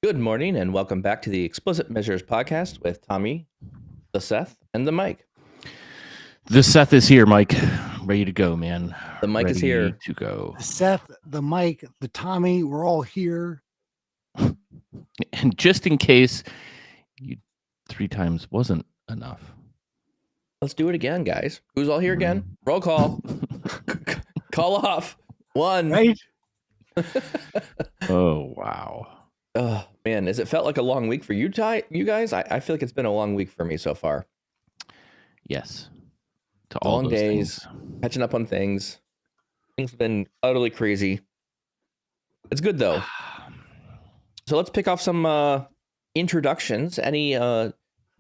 Good morning and welcome back to the Explicit Measures podcast with Tommy, the Seth, and the Mike. The Seth is here, Mike. Ready to go, man. The Mike is here. Ready to go. The Seth, the Mike, the Tommy, we're all here. And just in case you 3 times wasn't enough. Let's do it again, guys. Who's all here again? Roll call. Call off. 1. Right? Oh, wow. Oh, man. Has it felt like a long week for you guys? I feel like it's been a long week for me so far. Yes. To all Long those days, things. catching up on things. Things have been utterly crazy. It's good, though. So let's pick off some introductions. Any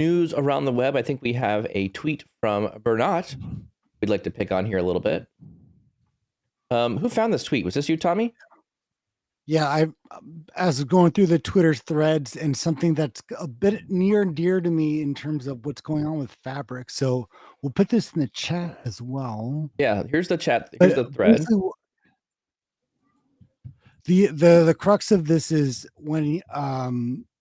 news around the web? I think we have a tweet from Bernat we'd like to pick on here a little bit. Who found this tweet? Was this you, Tommy? Yeah, as going through the Twitter threads and something that's a bit near and dear to me in terms of what's going on with fabric. So we'll put this in the chat as well. Yeah, here's the chat. Here's the thread. The crux of this is when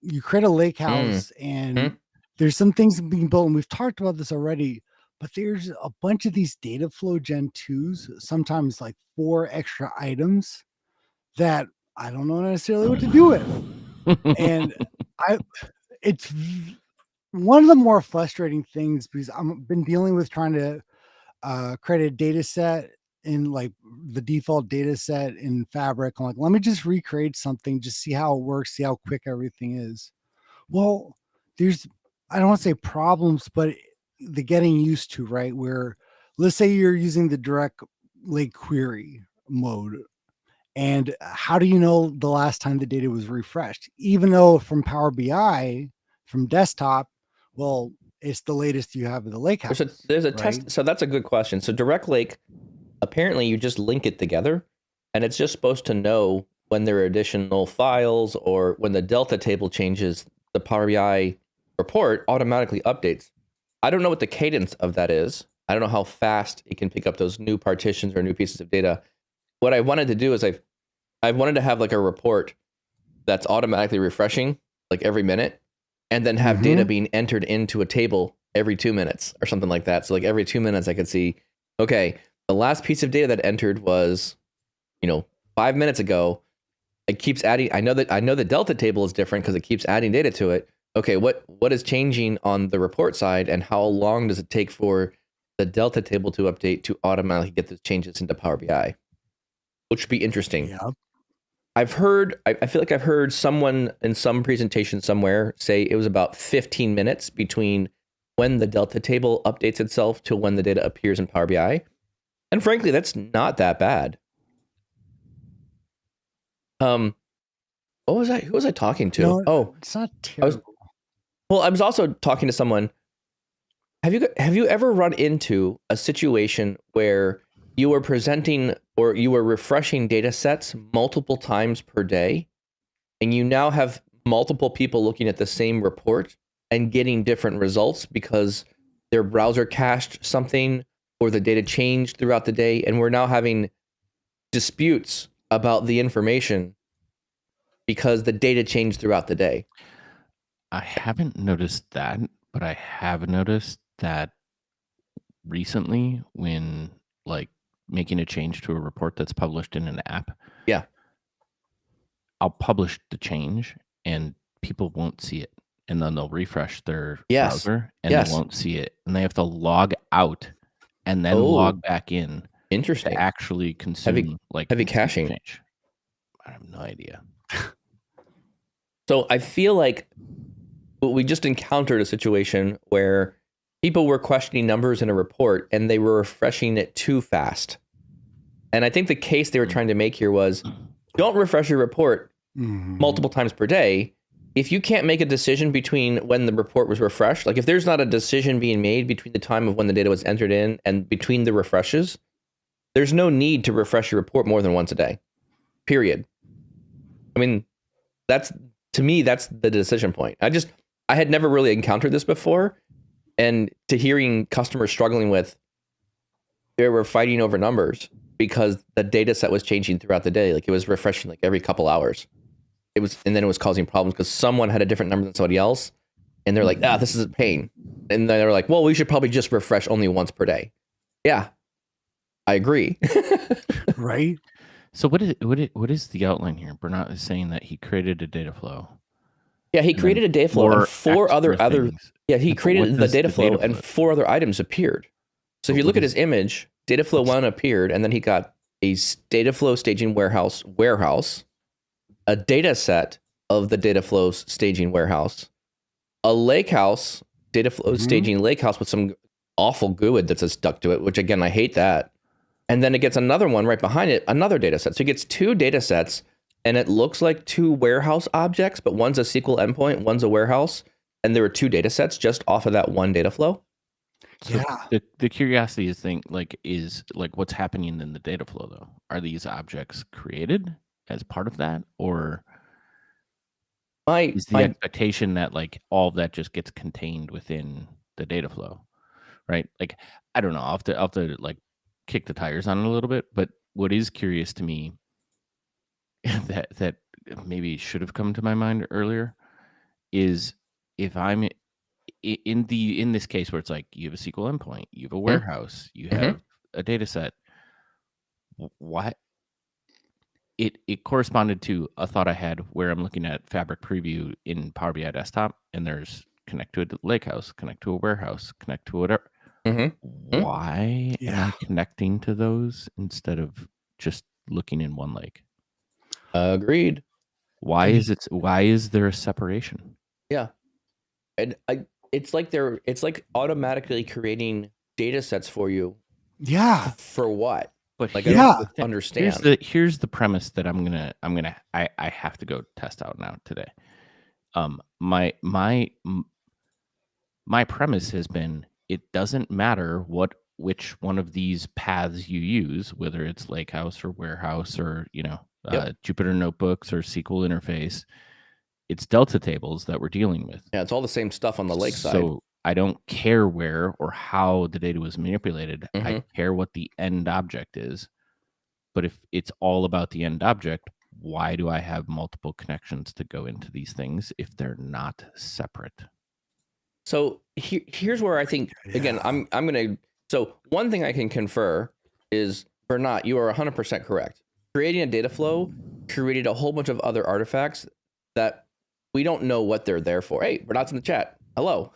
you create a lake house and there's some things being built, and we've talked about this already, but there's a bunch of these data flow Gen 2s, sometimes like 4 extra items that I don't know necessarily what to do with. And it's one of the more frustrating things because I've been dealing with trying to create a data set in like the default data set in Fabric. I'm like, let me just recreate something, just see how it works, see how quick everything is. Well, I don't want to say problems, but the getting used to, right? Where let's say you're using the direct lake query mode. And how do you know the last time the data was refreshed? Even though from Power BI, from desktop, well, it's the latest you have in the lake house. There's a test. So that's a good question. So Direct Lake, apparently you just link it together and it's just supposed to know when there are additional files or when the Delta table changes, the Power BI report automatically updates. I don't know what the cadence of that is. I don't know how fast it can pick up those new partitions or new pieces of data. What I wanted to do is I wanted to have like a report that's automatically refreshing like every minute and then have data being entered into a table every 2 minutes or something like that. So like every 2 minutes I could see, okay, the last piece of data that entered was, 5 minutes ago. It keeps adding. I know the Delta table is different because it keeps adding data to it. Okay, what is changing on the report side and how long does it take for the Delta table to update to automatically get those changes into Power BI? Which would be interesting. Yeah. I feel like I've heard someone in some presentation somewhere say it was about 15 minutes between when the Delta table updates itself to when the data appears in Power BI. And frankly, that's not that bad. What was I? Who was I talking to? No, it's not terrible. I was also talking to someone. Have you ever run into a situation where you were presenting or you were refreshing data sets multiple times per day, and you now have multiple people looking at the same report and getting different results because their browser cached something or the data changed throughout the day, and we're now having disputes about the information because the data changed throughout the day? I haven't noticed that, but I have noticed that recently when like making a change to a report that's published in an app. Yeah. I'll publish the change and people won't see it. And then they'll refresh their browser and they won't see it. And they have to log out and then log back in. Interesting. To actually consume heavy caching. Change. I have no idea. So I feel like we just encountered a situation where people were questioning numbers in a report and they were refreshing it too fast. And I think the case they were trying to make here was, don't refresh your report multiple times per day. If you can't make a decision between when the report was refreshed, like if there's not a decision being made between the time of when the data was entered in and between the refreshes, there's no need to refresh your report more than once a day, period. I mean, to me, that's the decision point. I had never really encountered this before. And to hearing customers struggling with, they were fighting over numbers because the data set was changing throughout the day. Like it was refreshing like every couple hours. then it was causing problems because someone had a different number than somebody else, and they're like, this is a pain. And they're like, well, we should probably just refresh only once per day. Yeah, I agree. Right. So what is the outline here? Bernat is saying that he created a data flow. Yeah, he created a data flow and four other things. Yeah, he created the data flow and 4 other items appeared. So if you look at his image, data flow 1 appeared, and then he got a data flow staging warehouse, a data set of the data flow staging warehouse, a lake house, data flow staging lake house with some awful GUID that's stuck to it, which again, I hate that. And then it gets another one right behind it, another data set. So it gets 2 data sets, and it looks like 2 warehouse objects, but one's a SQL endpoint, one's a warehouse, and there were 2 data sets just off of that one data flow. So the curiosity is what's happening in the data flow though? Are these objects created as part of that, or is the expectation that all of that just gets contained within the data flow, right? I don't know. I'll have to kick the tires on it a little bit, but what is curious to me that maybe should have come to my mind earlier is if I'm in this case where it's you have a SQL endpoint, you have a warehouse, you have a data set. What it corresponded to a thought I had where I'm looking at Fabric Preview in Power BI Desktop, and there's connect to a lakehouse, connect to a warehouse, connect to whatever. Why am I connecting to those instead of just looking in one lake? Agreed. Why is there a separation? Yeah. And it's like automatically creating data sets for you. Yeah. For what? But I don't understand. Here's the premise that I have to go test out now today. My premise has been it doesn't matter which one of these paths you use, whether it's Lakehouse or Warehouse or Jupyter Notebooks or SQL interface. It's delta tables that we're dealing with. Yeah, it's all the same stuff on the lake side. So I don't care where or how the data was manipulated. I care what the end object is. But if it's all about the end object, why do I have multiple connections to go into these things if they're not separate? So here's where I think, again, I'm going to... So one thing I can confer is, Bernat, you are 100% correct. Creating a data flow created a whole bunch of other artifacts that we don't know what they're there for. Hey, Bernat's in the chat. Hello.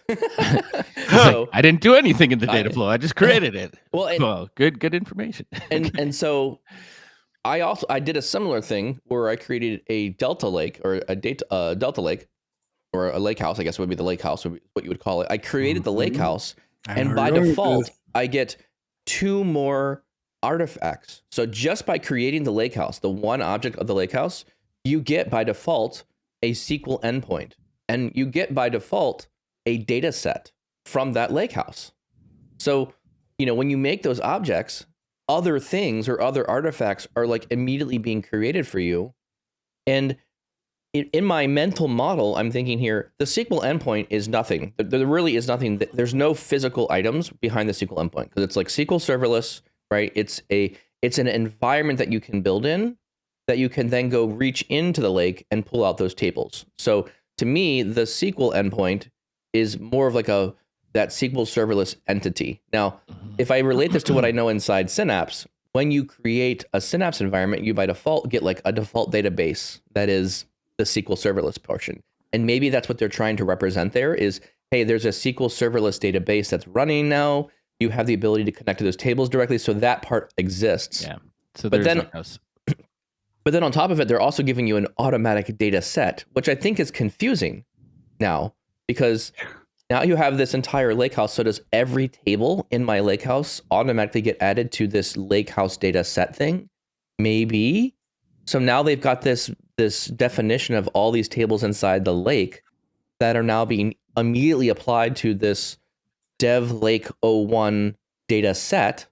So I didn't do anything in the data flow. I just created it. Well, good information. And so I did a similar thing where I created a Delta Lake or a Delta Lake or a lake house, I guess would be the lake house, would be what you would call it. I created the lake house, and by default, I get 2 more artifacts. So just by creating the lake house, the one object of the lake house, you get by default a SQL endpoint, and you get by default a data set from that lake house. So, when you make those objects, other things or other artifacts are immediately being created for you. And in my mental model, I'm thinking here, the SQL endpoint is nothing. There really is nothing. There's no physical items behind the SQL endpoint because it's like SQL serverless, right? It's an environment that you can build in that you can then go reach into the lake and pull out those tables. So to me, the SQL endpoint is more of that SQL serverless entity. Now, if I relate this to what I know inside Synapse, when you create a Synapse environment, you by default get a default database that is the SQL serverless portion. And maybe that's what they're trying to represent there is, hey, there's a SQL serverless database that's running now. You have the ability to connect to those tables directly. So that part exists. Yeah. So but then on top of it, they're also giving you an automatic data set, which I think is confusing now because now you have this entire lakehouse. So does every table in my lakehouse automatically get added to this lakehouse data set thing? Maybe. So now they've got this definition of all these tables inside the lake that are now being immediately applied to this dev lake 01 data set.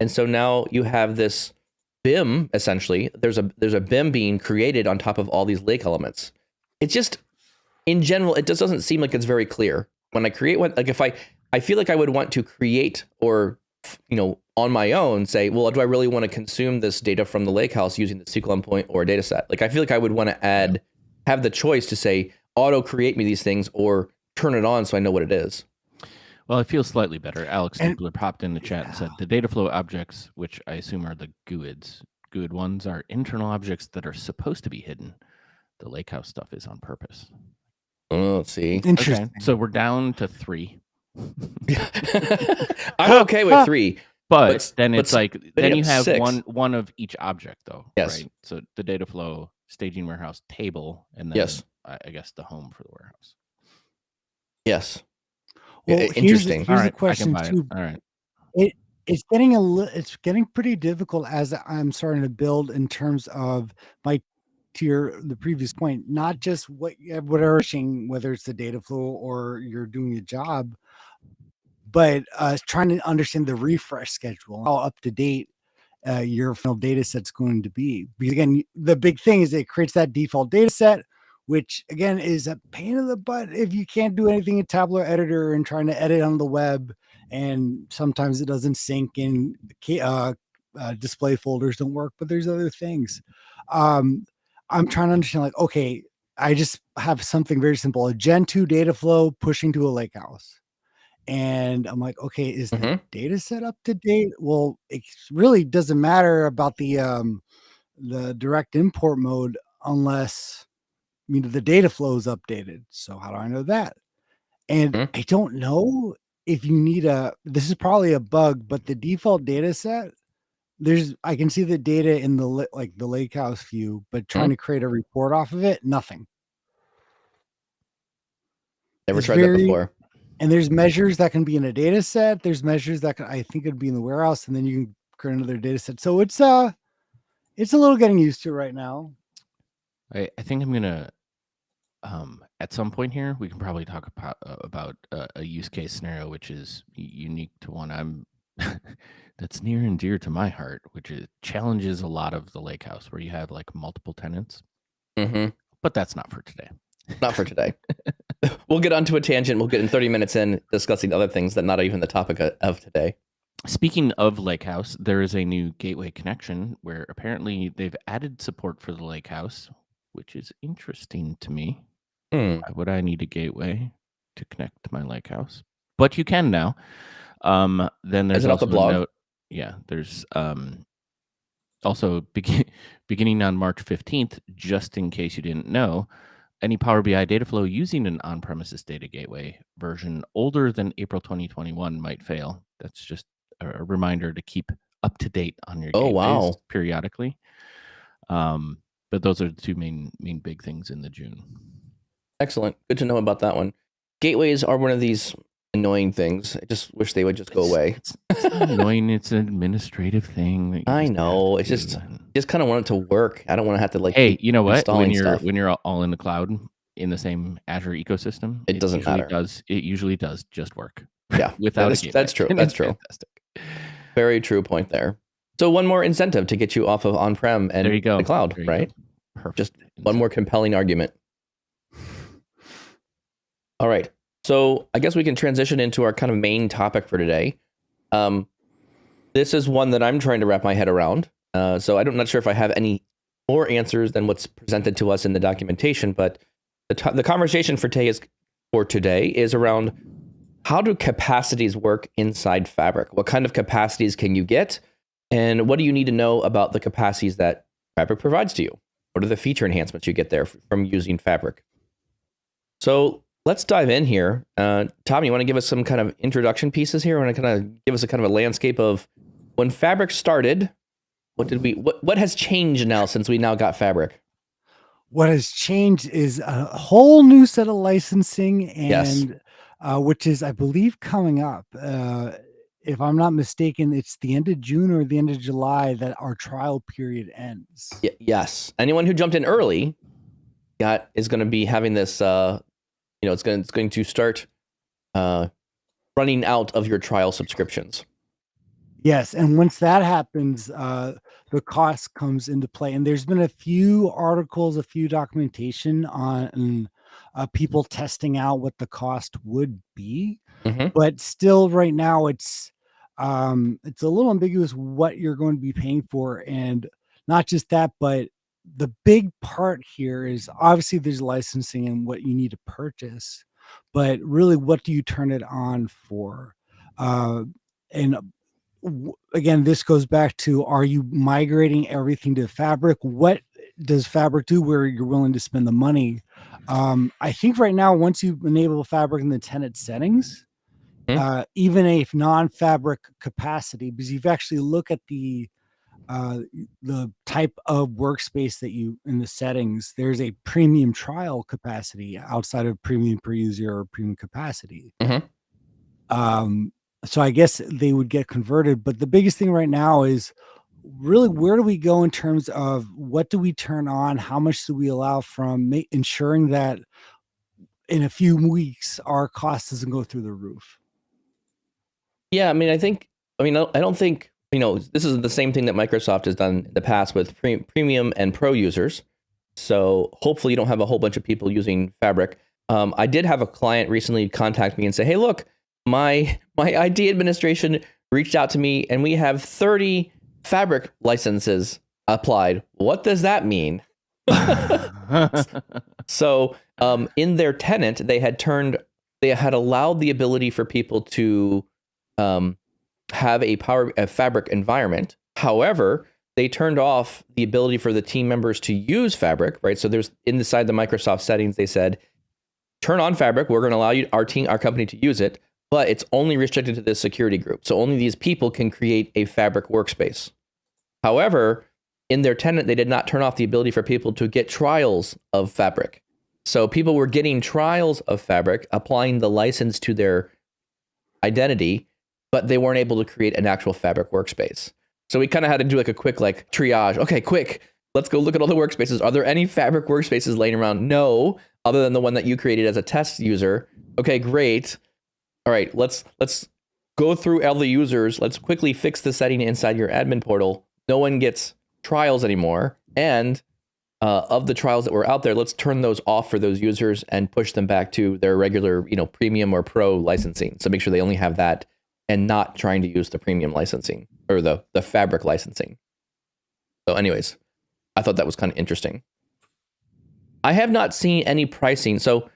And so now you have this BIM, essentially. There's a BIM being created on top of all these lake elements. It's just, in general, it just doesn't seem like it's very clear. When I create one, if I feel like I would want to create or, on my own say, well, do I really want to consume this data from the lakehouse using the SQL endpoint or a data set? I feel like I would want to add have the choice to say, auto create me these things or turn it on so I know what it is. Well, it feels slightly better. Alex Stiepler popped in the chat and said the data flow objects, which I assume are the GUIDs, GUID ones, are internal objects that are supposed to be hidden. The Lakehouse stuff is on purpose. Oh, let's see. Interesting. Okay, so we're down to 3. I'm okay with 3. But then it's like, then you have 6. one of each object, though. Yes. Right? So the data flow, staging warehouse, table, and then I guess the home for the warehouse. Yes. Well, interesting. Here's the question too. All right. It's getting pretty difficult as I'm starting to build in terms of my to the previous point, not just whatever, whether it's the data flow or you're doing a job, but trying to understand the refresh schedule, how up to date your final data set's going to be. Because again, the big thing is it creates that default data set, which again is a pain in the butt if you can't do anything in Tableau Editor and trying to edit on the web. And sometimes it doesn't sync in, display folders don't work, but there's other things. I'm trying to understand, like, okay, I just have something very simple, a Gen 2 data flow pushing to a lakehouse. And I'm like, okay, is the data set up to date? Well, it really doesn't matter about the direct import mode unless the data flow is updated. So how do I know that? And I don't know if you need this is probably a bug, but the default data set, I can see the data in the Lakehouse view, but trying to create a report off of it, nothing. Never tried that before. And there's measures that can be in a data set. There's measures that I think it'd be in the warehouse, and then you can create another data set. So it's a little getting used to right now. I think I'm gonna at some point here we can probably talk about a use case scenario which is unique to one I'm that's near and dear to my heart, which challenges a lot of the Lakehouse, where you have like multiple tenants. But that's not for today. Not for today. We'll get onto a tangent. We'll get in 30 minutes in discussing other things that not even the topic of today. Speaking of Lakehouse, there is a new gateway connection where apparently they've added support for the Lakehouse, which is interesting to me. Why would I need a gateway to connect to my Lakehouse? But you can now. Then there's also the blog? a note. Yeah, there's also beginning on March 15th, just in case you didn't know, any Power BI data flow using an on-premises data gateway version older than April 2021 might fail. That's just a reminder to keep up to date on your gateways periodically. But those are the two main big things in the June. Excellent. Good to know about that one. Gateways are one of these annoying things. I just wish they would just go away. It's not annoying. It's an administrative thing. I know. It's just kind of want it to work. I don't want to have to Hey, you know what? When you're all in the cloud in the same Azure ecosystem, it doesn't matter. It usually does just work. Yeah, without that's true. That's true. Fantastic. Very true point there. So one more incentive to get you off of on-prem and the cloud, right? Perfect. Just one more compelling argument. All right. So I guess we can transition into our kind of main topic for today. This is one that I'm trying to wrap my head around. So I'm not sure if I have any more answers than what's presented to us in the documentation, but the conversation for today is around how do capacities work inside Fabric? What kind of capacities can you get? And what do you need to know about the capacities that Fabric provides to you? What are the feature enhancements you get there from using Fabric? So let's dive in here. Tom, you want to give us some kind of introduction pieces here? Want to kind of give us a kind of a landscape of when Fabric started? What has changed now since we now got Fabric? What has changed is a whole new set of licensing, and which is, I believe, coming up. If I'm not mistaken, it's the end of June or the end of July that our trial period ends. Yes. Anyone who jumped in early is going to be having this. It's going to start running out of your trial subscriptions. Yes, and once that happens, the cost comes into play. And there's been a few articles, a few documentation on people testing out what the cost would be. But still, right now, it's a little ambiguous what you're going to be paying for, and not just that, but the big part here is obviously there's licensing and what you need to purchase, but really, what do you turn it on for? And again, this goes back to, are you migrating everything to Fabric? What does Fabric do where you're willing to spend the money? I think right now, once you enable Fabric in the tenant settings, even a non-Fabric capacity, because you've actually look at the type of workspace that you in the settings, there's a premium trial capacity outside of premium per user or premium capacity. So I guess they would get converted, but the biggest thing right now is really, where do we go in terms of what do we turn on? How much do we allow from ensuring that in a few weeks our cost doesn't go through the roof? Yeah, I mean, I don't think, this is the same thing that Microsoft has done in the past with premium and pro users. So hopefully you don't have a whole bunch of people using Fabric. I did have a client recently contact me and say, hey, look, my IT administration reached out to me and we have 30 Fabric licenses applied. What does that mean? So in their tenant, they had allowed the ability for people to have a Fabric environment. However, they turned off the ability for the team members to use Fabric, right? So there's inside the Microsoft settings, they said, turn on Fabric. We're going to allow our company to use it, but it's only restricted to this security group. So only these people can create a Fabric workspace. However, in their tenant, they did not turn off the ability for people to get trials of Fabric. So people were getting trials of Fabric, applying the license to their identity, but they weren't able to create an actual Fabric workspace. So we kind of had to do like a quick triage. Okay, quick, let's go look at all the workspaces. Are there any Fabric workspaces laying around? No, other than the one that you created as a test user. Okay, great. All right, let's go through all the users. Let's quickly fix the setting inside your admin portal. No one gets trials anymore. And of the trials that were out there, let's turn those off for those users and push them back to their regular, premium or pro licensing. So make sure they only have that and not trying to use the premium licensing or the Fabric licensing. So anyways, I thought that was kind of interesting. I have not seen any pricing. So,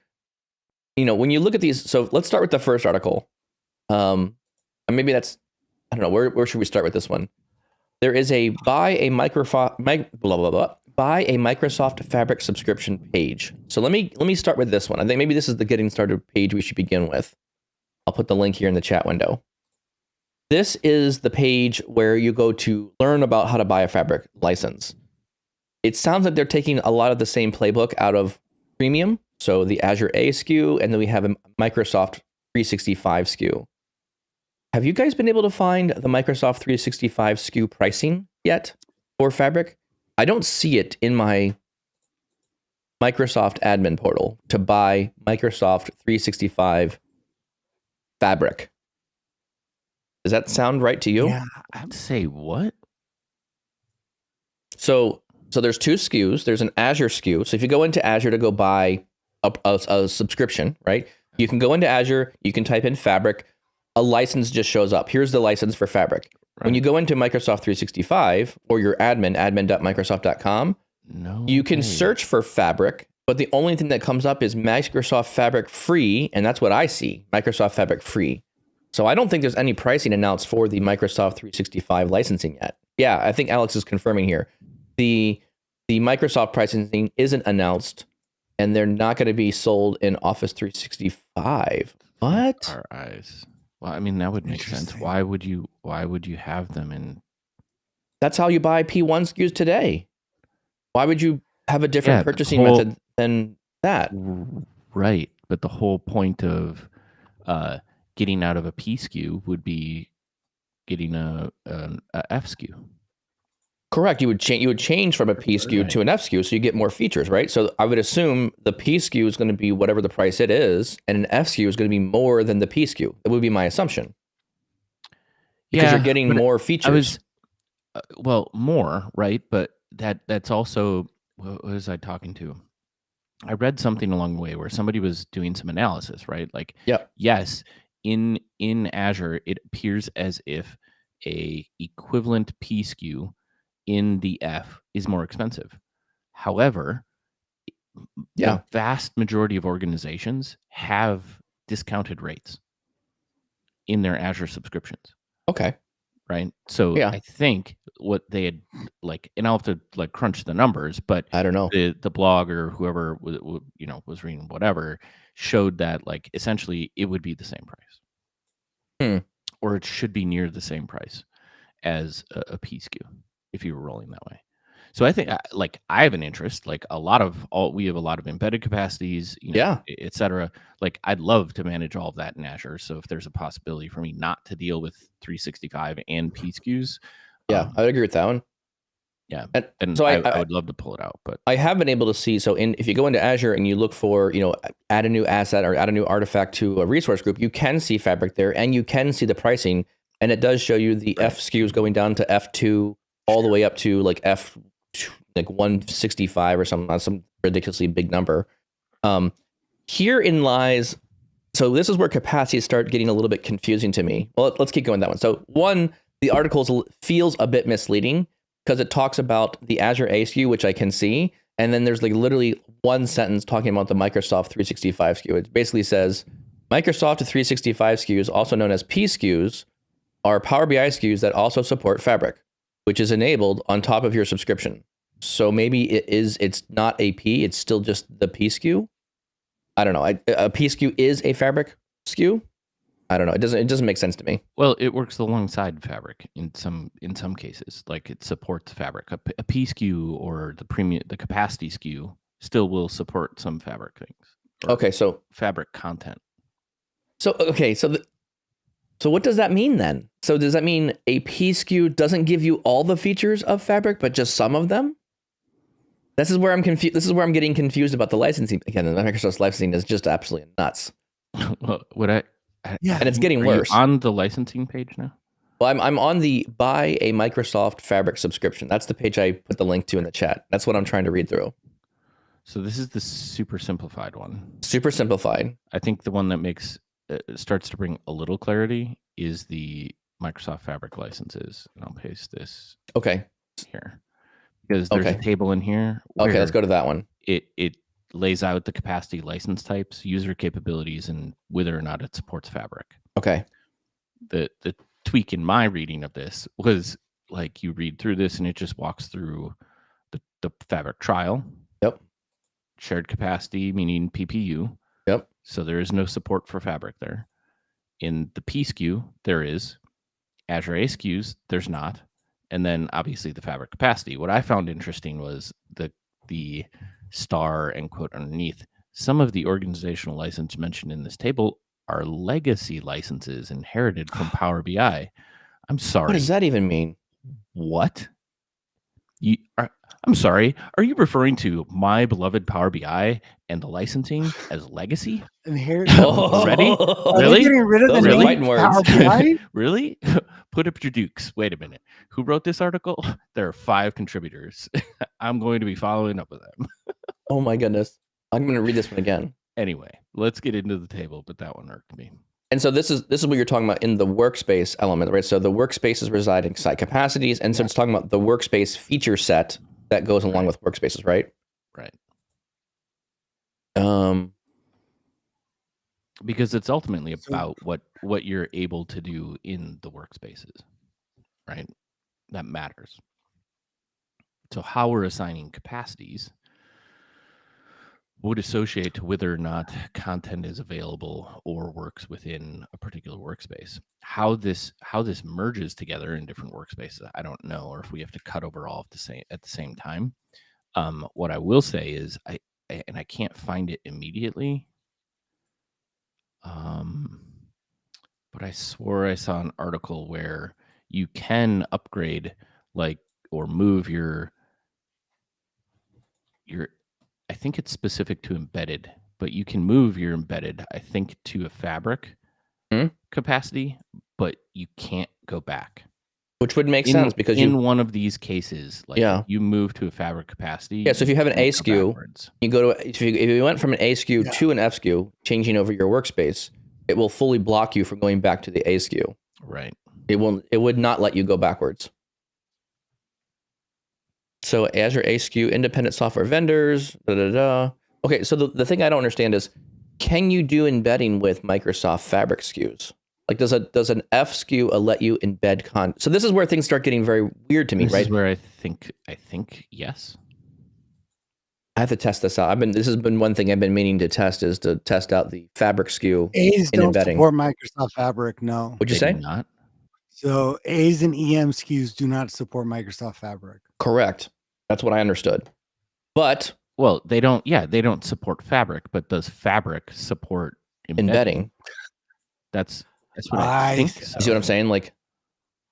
when you look at these, so let's start with the first article. And maybe that's, I don't know, where should we start with this one? There is a buy a Microsoft Fabric subscription page. So let me start with this one. I think maybe this is the getting started page we should begin with. I'll put the link here in the chat window. This is the page where you go to learn about how to buy a Fabric license. It sounds like they're taking a lot of the same playbook out of Premium, so the Azure A SKU, and then we have a Microsoft 365 SKU. Have you guys been able to find the Microsoft 365 SKU pricing yet for Fabric? I don't see it in my Microsoft admin portal to buy Microsoft 365 Fabric. Does that sound right to you? Yeah, I'd say what? So there's two SKUs. There's an Azure SKU. So if you go into Azure to go buy a subscription, right? You can go into Azure, you can type in Fabric, a license just shows up. Here's the license for Fabric. Right. When you go into Microsoft 365 or your admin.microsoft.com, you can search for Fabric, but the only thing that comes up is Microsoft Fabric free, and that's what I see, Microsoft Fabric free. So I don't think there's any pricing announced for the Microsoft 365 licensing yet. Yeah, I think Alex is confirming here. The Microsoft pricing isn't announced, and they're not going to be sold in Office 365. What? Our eyes. Well, I mean, that would make sense. Why would you have them in? That's how you buy P1 SKUs today. Why would you have a different purchasing method than that? Right, but the whole point of getting out of a P SKU would be getting a F SKU. Correct. You would change from a P SKU to an F SKU, so you get more features, right? So I would assume the P SKU is going to be whatever the price it is, and an F SKU is going to be more than the P SKU. That would be my assumption. Because you're getting more features. More, right? But that's also, what was I talking to? I read something along the way where somebody was doing some analysis, right? Like, yes, in Azure, it appears as if a equivalent P SKU in the F is more expensive. However, the vast majority of organizations have discounted rates in their Azure subscriptions. Okay. Right. So I think what they had and I'll have to crunch the numbers, but I don't know. The blog or whoever was reading whatever showed that essentially it would be the same price, or it should be near the same price as a P SKU if you were rolling that way. So I think I have an interest, we have a lot of embedded capacities, et cetera. I'd love to manage all of that in Azure. So if there's a possibility for me not to deal with 365 and P SKUs. I would agree with that one. Yeah. And so I would love to pull it out, but I have been able to see, if you go into Azure and you look for, add a new asset or add a new artifact to a resource group, you can see Fabric there and you can see the pricing, and it does show you the F SKUs going down to F2 all the way up to F 165 or something, some ridiculously big number. Herein lies, so this is where capacities start getting a little bit confusing to me. Well, let's keep going that one. So one, the article feels a bit misleading because it talks about the Azure A SKU, which I can see, and then there's literally one sentence talking about the Microsoft 365 SKU. It basically says Microsoft 365 SKUs, also known as P SKUs, are Power BI SKUs that also support Fabric, which is enabled on top of your subscription. So maybe it's not a P, it's still just the P SKU. I don't know. A P SKU is a Fabric SKU. I don't know. It doesn't make sense to me. Well, it works alongside Fabric in some cases. It supports Fabric. A P SKU or the capacity SKU still will support some Fabric things. Okay, so Fabric content. So so what does that mean then? So does that mean a P SKU doesn't give you all the features of Fabric, but just some of them? This is where I'm confused. This is where I'm getting confused about the licensing. Again, the Microsoft's licensing is just absolutely nuts. Well, and it's getting worse. On the licensing page now? Well, I'm on the buy a Microsoft Fabric subscription. That's the page I put the link to in the chat. That's what I'm trying to read through. So this is the super simplified one. Super simplified. I think the one that starts to bring a little clarity is the Microsoft Fabric licenses. And I'll paste this here. Because there's a table in here. Okay, let's go to that one. It lays out the capacity license types, user capabilities, and whether or not it supports Fabric. Okay. The tweak in my reading of this was you read through this and it just walks through the Fabric trial. Yep. Shared capacity, meaning PPU. Yep. So there is no support for Fabric there. In the P SKU, there is. Azure A SKUs, there's not. And then obviously the Fabric capacity. What I found interesting was the star and quote underneath. Some of the organizational license mentioned in this table are legacy licenses inherited from Power BI. I'm sorry. What does that even mean? What? I'm sorry. Are you referring to my beloved Power BI and the licensing as legacy? Ready? Really? Getting rid of the fighting words. Power BI? Really? Put up your dukes. Wait a minute. Who wrote this article? There are 5 contributors. I'm going to be following up with them. Oh my goodness. I'm going to read this one again. Anyway, let's get into the table, but that one irked me. And so this is what you're talking about in the workspace element, right? So the workspaces reside inside capacities, and so it's talking about the workspace feature set that goes along with workspaces, right? Right. Because it's ultimately about what you're able to do in the workspaces, right? That matters. So how we're assigning capacities would associate to whether or not content is available or works within a particular workspace. How this merges together in different workspaces, I don't know, or if we have to cut over all at the same time. What I will say is I can't find it immediately. But I swore I saw an article where you can upgrade or move your I think it's specific to embedded, but you can move your embedded, I think, to a Fabric capacity, but you can't go back. Which would make sense because in one of these cases, you move to a Fabric capacity. Yeah, so if you have an A SKU, you go to if you went from an A SKU to an F SKU, changing over your workspace, it will fully block you from going back to the A SKU. Right. It would not let you go backwards. So Azure A SKU, independent software vendors, Okay, so the thing I don't understand is, can you do embedding with Microsoft Fabric SKUs? Like, does an F SKU let you embed So this is where things start getting very weird to me, right? This is where I think yes. I have to test this out. This has been one thing I've been meaning to test, is to test out the Fabric SKU A's in don't embedding. support Microsoft Fabric, no. What'd you say? Do not. So A's and EM SKUs do not support Microsoft Fabric. Correct. That's what I understood. But well, they don't. Yeah, they don't support Fabric, but does Fabric support embedding? That's what I think. So. You see what I'm saying? Like,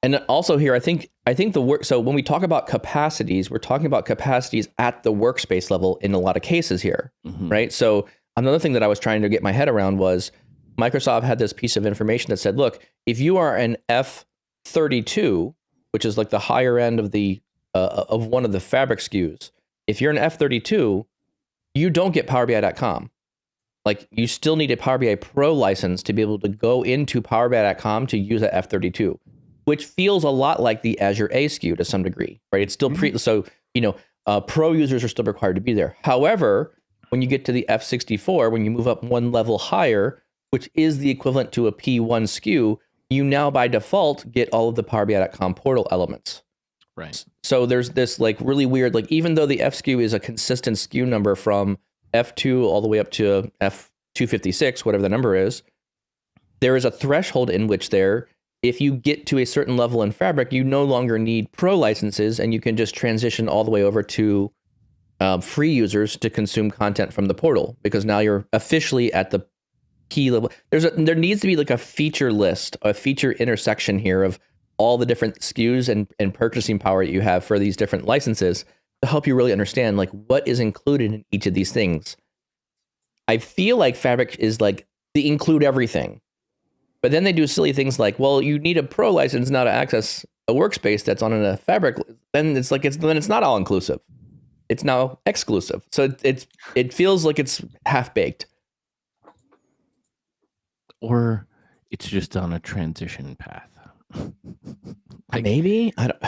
and also here, I think the work. So when we talk about capacities, we're talking about capacities at the workspace level in a lot of cases here, right? So another thing that I was trying to get my head around was Microsoft had this piece of information that said, look, if you are an F32, which is like the higher end of the of one of the Fabric SKUs, if you're an F32, you don't get PowerBI.com. Like, you still need a Power BI Pro license to be able to go into PowerBI.com to use that F32, which feels a lot like the Azure A SKU to some degree, right? It's still so pro users are still required to be there. However, when you get to the F64, when you move up one level higher, which is the equivalent to a P1 SKU, you now by default get all of the PowerBI.com portal elements. Right. So there's this like really weird, like, even though the F SKU is a consistent SKU number from F2 all the way up to F256, whatever the number is, there is a threshold in which if you get to a certain level in Fabric, you no longer need pro licenses, and you can just transition all the way over to free users to consume content from the portal, because now you're officially at the key level. There needs to be like a feature list, a feature intersection here of all the different SKUs and purchasing power that you have for these different licenses to help you really understand like what is included in each of these things. I feel like Fabric is like they include everything, but then they do silly things like, well, you need a pro license now to access a workspace that's on a Fabric. Then it's like it's not all inclusive. It's now exclusive. So it feels like it's half baked. Or it's just on a transition path. Like, maybe I don't.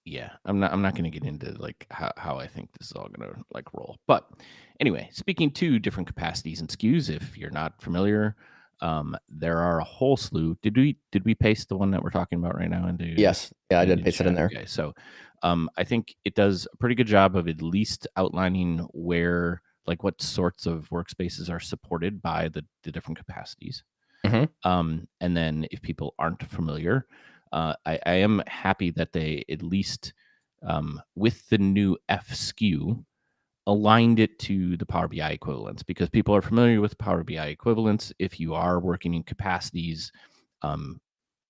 Yeah, I'm not going to get into like how I think this is all going to like roll. But anyway, speaking to different capacities and SKUs, if you're not familiar, there are a whole slew. Did we paste the one that we're talking about right now into? Yes, yeah, I did paste it in there. Okay, so I think it does a pretty good job of at least outlining where, like, what sorts of workspaces are supported by the different capacities. And then if people aren't familiar, I am happy that they at least with the new F SKU aligned it to the Power BI equivalents, because people are familiar with Power BI equivalents. If you are working in capacities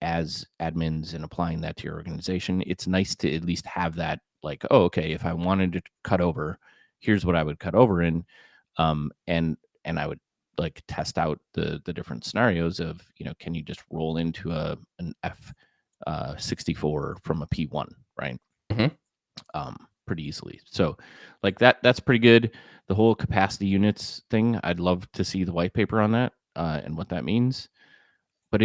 as admins and applying that to your organization, it's nice to at least have that, like, oh, okay, if I wanted to cut over, here's what I would cut over in, and I would like test out the different scenarios of, can you just roll into an F64 from a P1, right? Pretty easily. So like that's pretty good. The whole capacity units thing, I'd love to see the white paper on that and what that means. But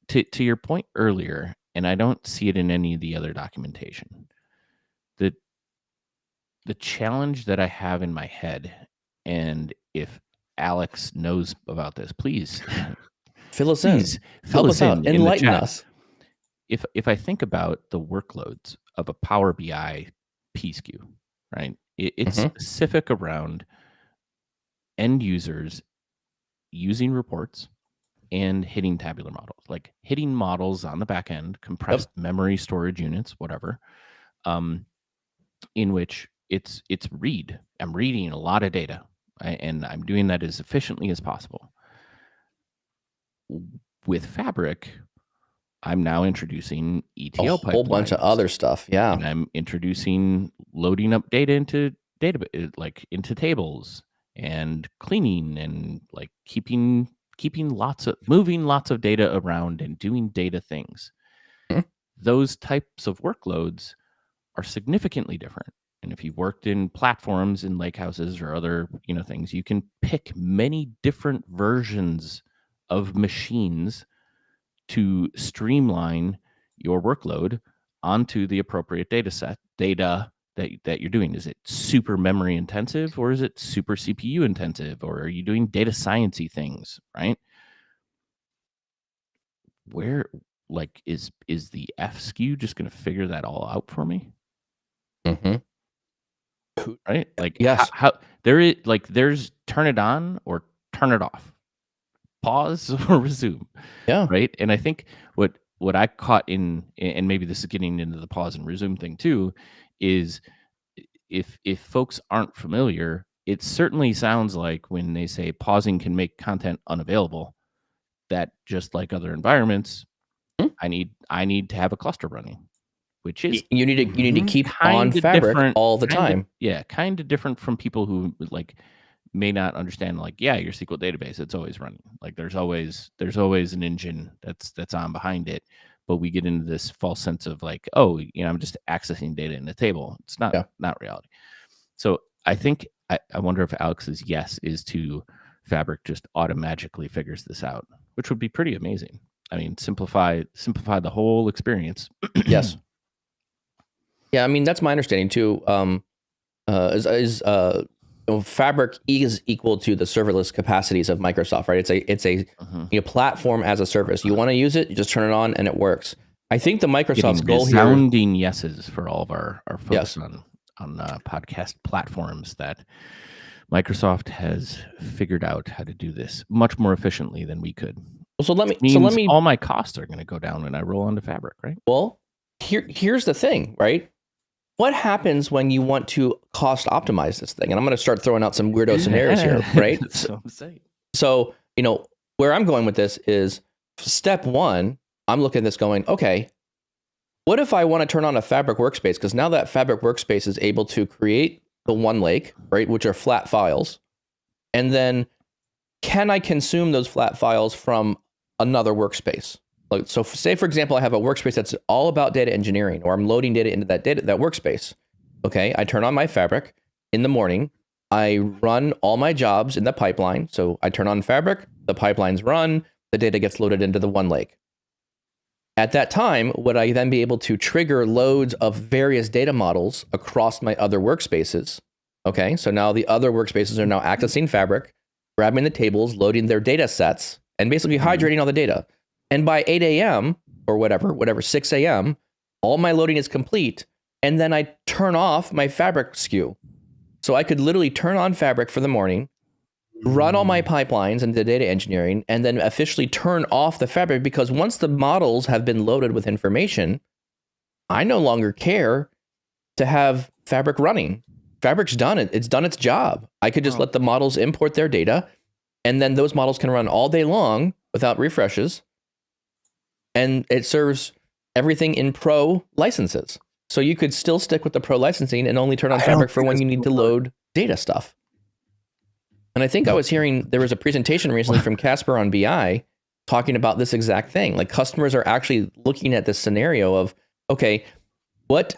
to your point earlier, and I don't see it in any of the other documentation, the challenge that I have in my head, and if Alex knows about this, please fill us in. Fill us in. Enlighten us. If I think about the workloads of a Power BI PSKU, right? It's specific around end users using reports and hitting tabular models, like hitting models on the back end, compressed memory storage units, whatever, in which it's read. I'm reading a lot of data, and I'm doing that as efficiently as possible. With Fabric, I'm now introducing ETL pipelines, a whole bunch of other stuff. Yeah. And I'm introducing loading up data into database, like into tables, and cleaning, and like keeping moving lots of data around and doing data things. Those types of workloads are significantly different. And if you've worked in platforms in lakehouses or other, things, you can pick many different versions of machines to streamline your workload onto the appropriate data that you're doing. Is it super memory intensive, or is it super CPU intensive, or are you doing data sciencey things, right? Where, like, is the F SKU just going to figure that all out for me? Right? Like, yes. how there is, like, there's turn it on or turn it off, pause or resume. Yeah. Right. And I think what I caught in, and maybe this is getting into the pause and resume thing too, is if folks aren't familiar, it certainly sounds like when they say pausing can make content unavailable, that just like other environments, I need to have a cluster running, which is you need to keep on Fabric all the time. Kind of different from people who like may not understand, like, your SQL database, it's always running. Like there's always an engine that's on behind it. But we get into this false sense of like, oh, I'm just accessing data in the table. It's not reality. So I think I wonder if Alex's yes is to Fabric just automatically figures this out, which would be pretty amazing. I mean, simplify the whole experience. Yes. Yeah, I mean that's my understanding too. Fabric is equal to the serverless capacities of Microsoft, right? It's a platform as a service. You want to use it, you just turn it on and it works. I think the Microsoft's goal here, resounding yeses for all of our folks on podcast platforms, that Microsoft has figured out how to do this much more efficiently than we could. So let me all my costs are going to go down when I roll onto Fabric, right? Well, here's the thing, right? What happens when you want to cost optimize this thing? And I'm going to start throwing out some weirdo scenarios here, right? So, where I'm going with this is step one, I'm looking at this going, okay, what if I want to turn on a Fabric workspace? Because now that Fabric workspace is able to create the one lake, right, which are flat files. And then can I consume those flat files from another workspace? Like, so say, for example, I have a workspace that's all about data engineering, or I'm loading data into that workspace. Okay, I turn on my Fabric in the morning. I run all my jobs in the pipeline. So I turn on Fabric, the pipelines run, the data gets loaded into the one lake. At that time, would I then be able to trigger loads of various data models across my other workspaces? Okay, so now the other workspaces are now accessing Fabric, grabbing the tables, loading their data sets, and basically hydrating all the data. And by 8 a.m. or whatever, 6 a.m., all my loading is complete. And then I turn off my Fabric SKU. So I could literally turn on Fabric for the morning, run all my pipelines into data engineering, and then officially turn off the Fabric, because once the models have been loaded with information, I no longer care to have Fabric running. Fabric's done it. It's done its job. I could just let the models import their data, and then those models can run all day long without refreshes. And it serves everything in pro licenses. So you could still stick with the pro licensing and only turn on Fabric for when you need to load data stuff. And I think I was hearing, there was a presentation recently from Casper on BI talking about this exact thing. Like, customers are actually looking at this scenario of, okay, what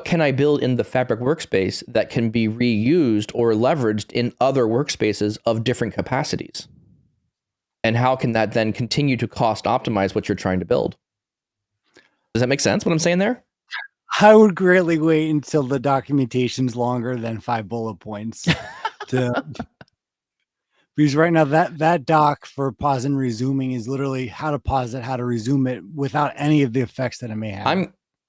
can I build in the Fabric workspace that can be reused or leveraged in other workspaces of different capacities? And how can that then continue to cost optimize what you're trying to build? Does that make sense, what I'm saying there? I would greatly wait until the documentation's longer than 5 bullet points. Because right now that doc for pause and resuming is literally how to pause it, how to resume it without any of the effects that it may have.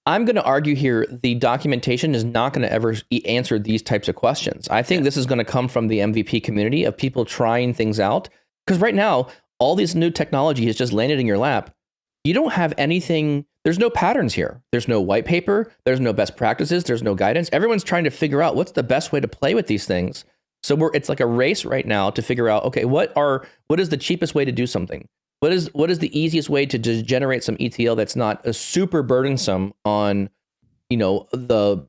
I'm going to argue here the documentation is not going to ever answer these types of questions. I think this is going to come from the MVP community of people trying things out. Because right now, all this new technology has just landed in your lap. You don't have anything. There's no patterns here. There's no white paper. There's no best practices. There's no guidance. Everyone's trying to figure out what's the best way to play with these things. So it's like a race right now to figure out, okay, what is the cheapest way to do something? What is the easiest way to just generate some ETL that's not a super burdensome on, the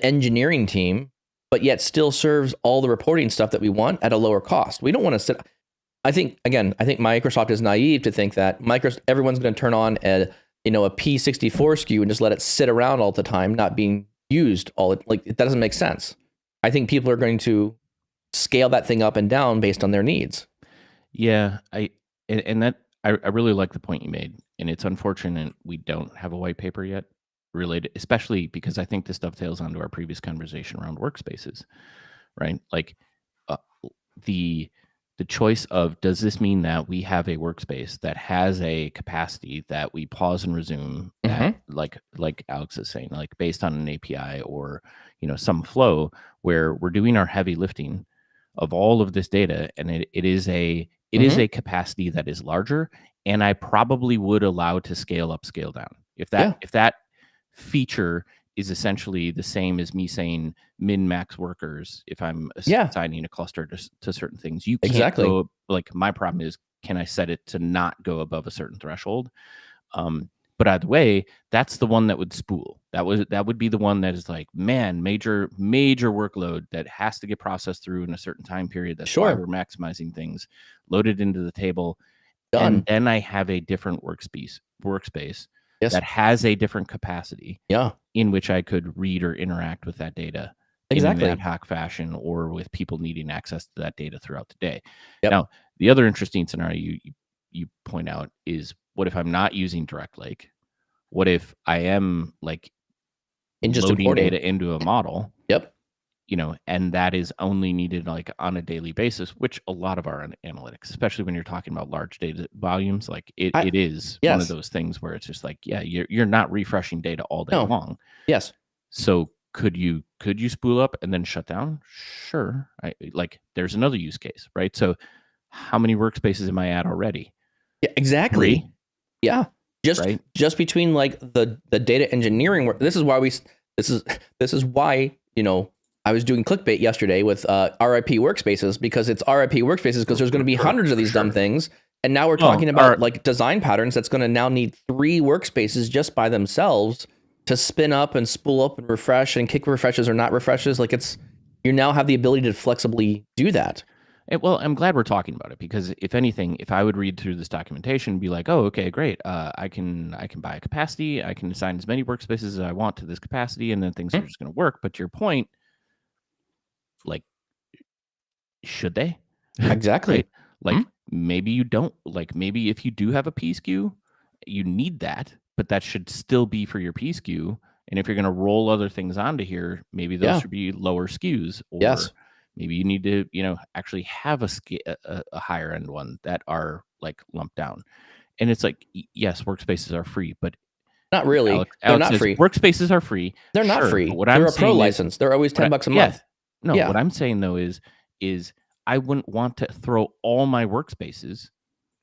engineering team, but yet still serves all the reporting stuff that we want at a lower cost? We don't want to sit. I think Microsoft is naive to think that everyone's going to turn on a P64 SKU and just let it sit around all the time, not being used that doesn't make sense. I think people are going to scale that thing up and down based on their needs. Yeah, I really like the point you made, and it's unfortunate we don't have a white paper yet related, especially because I think this dovetails onto our previous conversation around workspaces, right? Like the choice of, does this mean that we have a workspace that has a capacity that we pause and resume at, like Alex is saying, like based on an API or, some flow where we're doing our heavy lifting of all of this data, and it is a capacity that is larger, and I probably would allow to scale up, scale down. If that feature is essentially the same as me saying min max workers, if I'm assigning a cluster to certain things, you can't go, like my problem is, can I set it to not go above a certain threshold? But either way, that's the one that would spool. That would be the one that is like, man, major workload that has to get processed through in a certain time period. That's why we're maximizing things, loaded into the table. Done. And then I have a different workspace that has a different capacity in which I could read or interact with that data in an ad hoc fashion, or with people needing access to that data throughout the day. Now, the other interesting scenario you point out is, what if I'm not using Direct Lake? What if I am like loading data into a model? And that is only needed like on a daily basis, which a lot of our analytics, especially when you're talking about large data volumes, like it is one of those things where it's just like, you're not refreshing data all day long. Yes. So could you spool up and then shut down? Sure. There's another use case, right? So how many workspaces am I at already? Yeah, exactly. 3? Yeah. Just between like the data engineering work. This is why I was doing clickbait yesterday with RIP workspaces, because it's RIP workspaces because there's going to be hundreds of these dumb things. And now we're talking about like design patterns that's going to now need 3 workspaces just by themselves to spin up and spool up and refresh and kick refreshes or not refreshes. Like you now have the ability to flexibly do that. Well, I'm glad we're talking about it, because if anything, if I would read through this documentation and be like, oh, okay, great. I can buy a capacity. I can assign as many workspaces as I want to this capacity, and then things are just going to work. But to your point, like, should they? Exactly. Right? Like, maybe you don't. Like, maybe if you do have a P SKU, you need that, but that should still be for your P SKU. And if you're going to roll other things onto here, maybe those should be lower SKUs, or maybe you need to, actually have a higher end one that are like lumped down. And it's like, yes, workspaces are free, but not really. Alex They're not says, free. Workspaces are free. They're not free. They're a pro license. They're always $10 a month. No, what I'm saying though is I wouldn't want to throw all my workspaces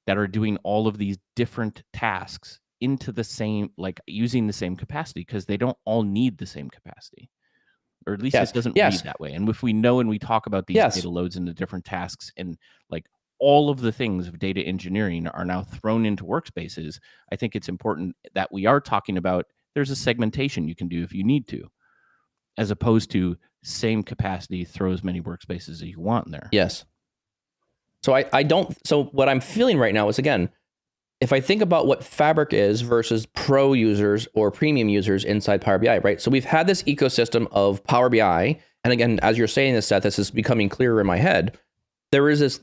that are doing all of these different tasks into the same, like using the same capacity, because they don't all need the same capacity. Or at least it doesn't read that way. And if we know and we talk about these data loads into different tasks, and like all of the things of data engineering are now thrown into workspaces, I think it's important that we are talking about, there's a segmentation you can do if you need to, as opposed to same capacity, throw as many workspaces as you want in there. Yes. So so what I'm feeling right now is, again, if I think about what Fabric is versus pro users or premium users inside Power BI, right? So we've had this ecosystem of Power BI. And again, as you're saying this, Seth, this is becoming clearer in my head. There is this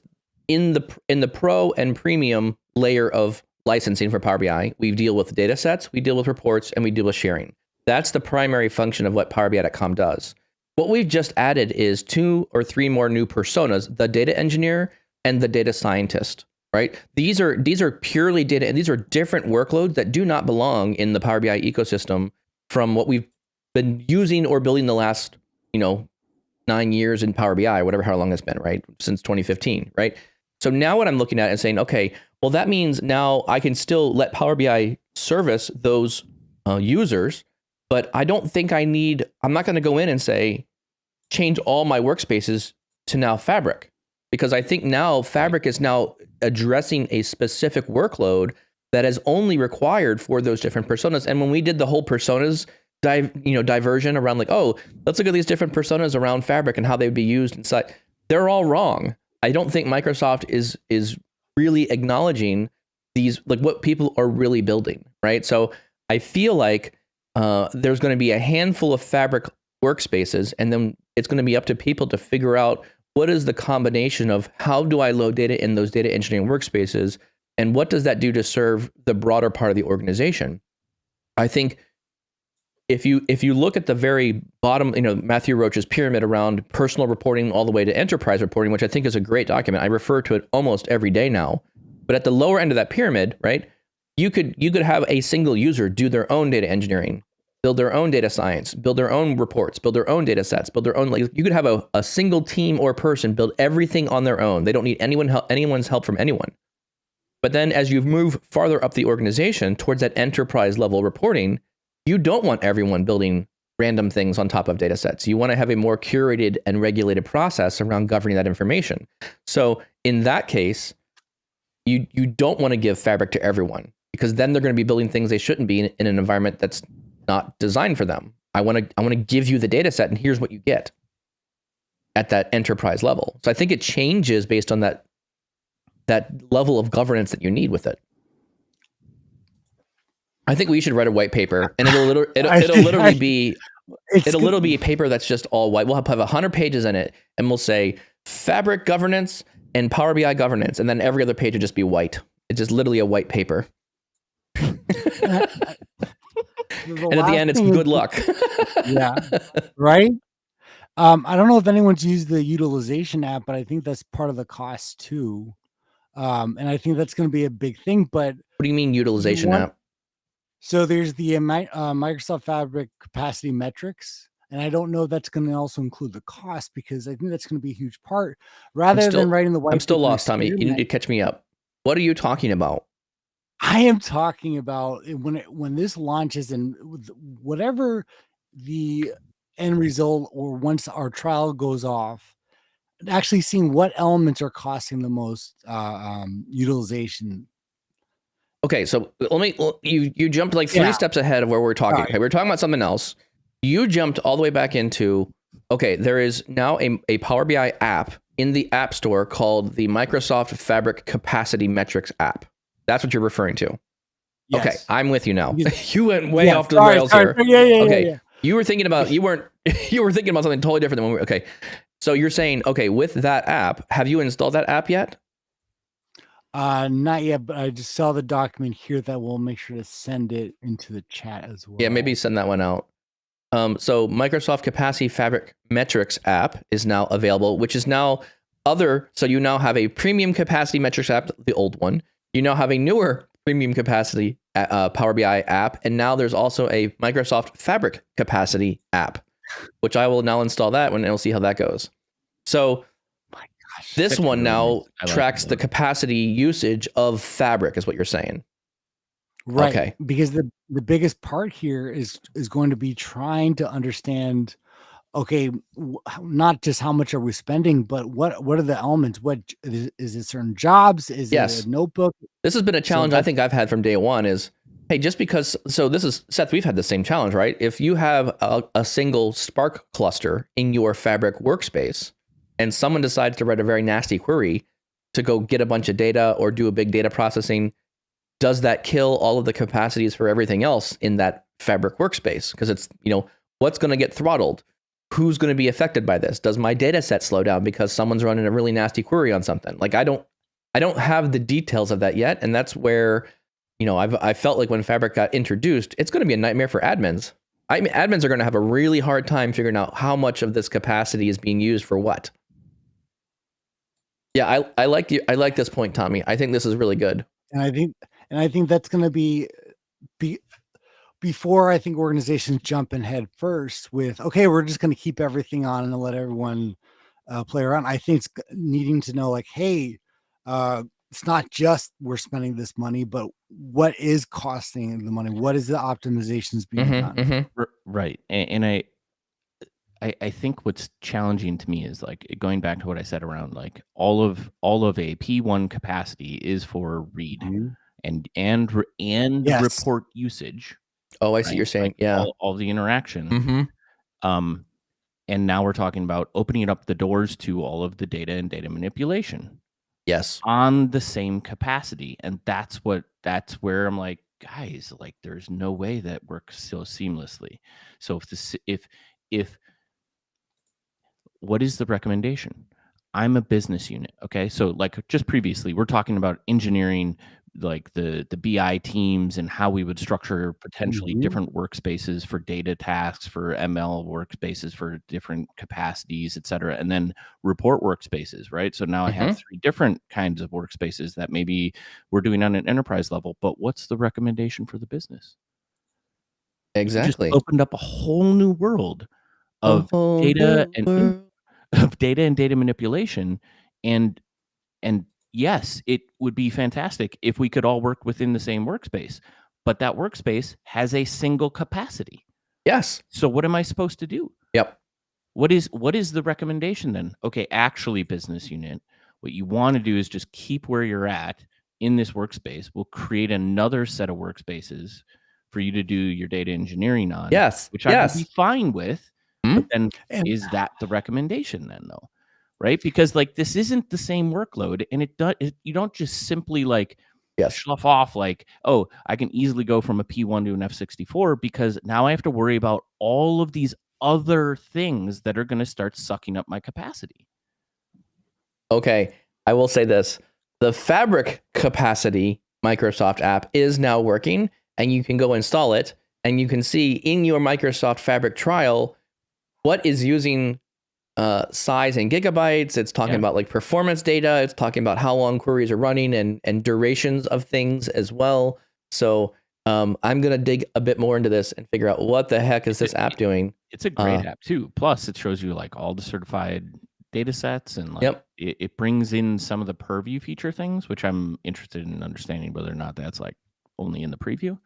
in the pro and premium layer of licensing for Power BI. We deal with data sets, we deal with reports, and we deal with sharing. That's the primary function of what Power BI.com does. What we've just added is 2 or 3 more new personas: the data engineer and the data scientist. Right? These are purely data, and these are different workloads that do not belong in the Power BI ecosystem from what we've been using or building the last, 9 years in Power BI, whatever, how long it's been, right? Since 2015, right? So now what I'm looking at and saying, okay, well, that means now I can still let Power BI service those users, but I don't think I'm not going to go in and say, change all my workspaces to now Fabric. Because I think now Fabric is now addressing a specific workload that is only required for those different personas. And when we did the whole personas diversion around, like, oh, let's look at these different personas around Fabric and how they'd be used inside, they're all wrong. I don't think Microsoft is really acknowledging these, like, what people are really building, right? So I feel like there's going to be a handful of Fabric workspaces, and then it's going to be up to people to figure out, what is the combination of how do I load data in those data engineering workspaces, and what does that do to serve the broader part of the organization? I think if you look at the very bottom, Matthew Roach's pyramid around personal reporting all the way to enterprise reporting, which I think is a great document. I refer to it almost every day now. But at the lower end of that pyramid, right, you could have a single user do their own data engineering, build their own data science, build their own reports, build their own data sets, build their own. Like, you could have a single team or person build everything on their own. They don't need anyone's help from anyone. But then as you move farther up the organization towards that enterprise level reporting, you don't want everyone building random things on top of data sets. You want to have a more curated and regulated process around governing that information. So in that case, you don't want to give Fabric to everyone, because then they're going to be building things they shouldn't be in an environment that's not designed for them. I want to give you the data set, and here's what you get at that enterprise level. So I think it changes based on that level of governance that you need with it. I think we should write a white paper, and it'll literally be a paper that's just all white. We'll have 100 pages in it, and we'll say Fabric governance and Power BI governance, and then every other page would just be white. It's just literally a white paper. And at the end, it's good luck. Yeah, right. I don't know if anyone's used the utilization app, but I think that's part of the cost too. And I think that's going to be a big thing. But what do you mean utilization app? So there's the Microsoft Fabric capacity metrics, and I don't know if that's going to also include the cost, because I think that's going to be a huge part. Rather than writing the white, I'm still lost, Tommy. You need to catch me up. What are you talking about? I am talking about when this launches, and whatever the end result, or once our trial goes off, actually seeing what elements are costing the most utilization. Okay, so you jumped like 3 steps ahead of where we're talking. Okay, we're talking about something else. You jumped all the way back into, okay, there is now a Power BI app in the App Store called the Microsoft Fabric Capacity Metrics app. That's what you're referring to. Yes. Okay, I'm with you now. You went way off the rails here. Okay, you were thinking about you were thinking about something totally different than okay. So you're saying, okay, with that app, have you installed that app yet? Not yet, but I just saw the document here that we'll make sure to send it into the chat as well. Yeah, maybe send that one out. So Microsoft Capacity Fabric Metrics app is now available, which is now so you now have a premium capacity metrics app, the old one. You now have a newer premium capacity Power BI app, and now there's also a Microsoft Fabric Capacity app, which I will now install that one, and we'll see how that goes. So this one now tracks the capacity usage of Fabric, is what you're saying. Right. Okay. Because the biggest part here is going to be trying to understand, okay, not just how much are we spending, but what are the elements? What is it? Certain jobs? Is it a notebook? This has been a challenge I think I've had from day one is, hey, just because, so this is, Seth, we've had the same challenge, right? If you have a single Spark cluster in your Fabric workspace, and someone decides to write a very nasty query to go get a bunch of data or do a big data processing, does that kill all of the capacities for everything else in that Fabric workspace? Because it's, what's going to get throttled? Who's going to be affected by this? Does my data set slow down because someone's running a really nasty query on something? Like, I don't have the details of that yet. And that's where, I felt like when Fabric got introduced, it's going to be a nightmare for admins. Admins are going to have a really hard time figuring out how much of this capacity is being used for what. Yeah, I like you. I like this point, Tommy. I think this is really good. And I think that's going to be before I think organizations jump in head first with, okay, we're just going to keep everything on and let everyone play around. I think it's needing to know, like, hey, it's not just we're spending this money, but what is costing the money? What is the optimizations being done? Mm-hmm. Right. And I think what's challenging to me is, like, going back to what I said around, like, all of a P1 capacity is for read and yes. report usage. Oh, I see what you're saying. Yeah. All the interaction. And now we're talking about opening up the doors to all of the data and data manipulation. Yes. On the same capacity. And that's where I'm like, guys, like, there's no way that works so seamlessly. So if what is the recommendation? I'm a business unit. Okay. So, like, just previously, we're talking about engineering like the BI teams and how we would structure potentially different workspaces for data tasks, for ML workspaces, for different capacities, et cetera, and then report workspaces, right? So now I have 3 different kinds of workspaces that maybe we're doing on an enterprise level, but what's the recommendation for the business? Exactly. You just opened up a whole new world of data and data manipulation, and yes, it would be fantastic if we could all work within the same workspace, but that workspace has a single capacity. Yes. So what am I supposed to do? Yep. What is the recommendation then? Okay, actually, business unit, what you want to do is just keep where you're at in this workspace. We'll create another set of workspaces for you to do your data engineering on. Yes. Which I would be fine with. But then is that the recommendation then, though? Right? Because like this isn't the same workload, and you don't just simply like slough off like, oh, I can easily go from a P1 to an F64 because now I have to worry about all of these other things that are going to start sucking up my capacity. Okay, I will say this. The Fabric Capacity Microsoft app is now working, and you can go install it, and you can see in your Microsoft Fabric trial what is using size in gigabytes. It's talking about like performance data. It's talking about how long queries are running and durations of things as well. So I'm going to dig a bit more into this and figure out what the heck is this app doing. It's a great app too. Plus it shows you like all the certified data sets, and like it brings in some of the purview feature things, which I'm interested in understanding whether or not that's like only in the preview.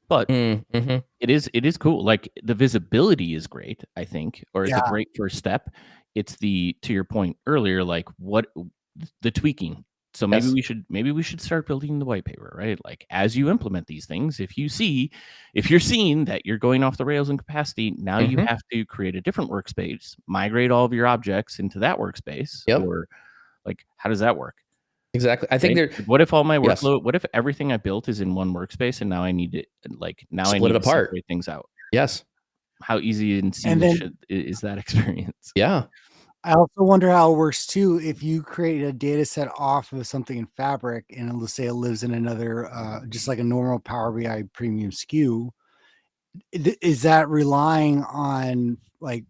But it is cool. Like the visibility is great, I think, or it's a great first step. It's to your point earlier, like what the tweaking. So maybe we should start building the white paper, right? Like as you implement these things, if you're seeing that you're going off the rails in capacity, now you have to create a different workspace, migrate all of your objects into that workspace, or like how does that work? Exactly. I think what if all my workload, what if everything I built is in one workspace and now I need to split it apart, separate things out? Yes. How easy and seamless is that experience? Yeah. I also wonder how it works too. If you create a data set off of something in Fabric and let's say it lives in another, just like a normal Power BI premium SKU, is that relying on like,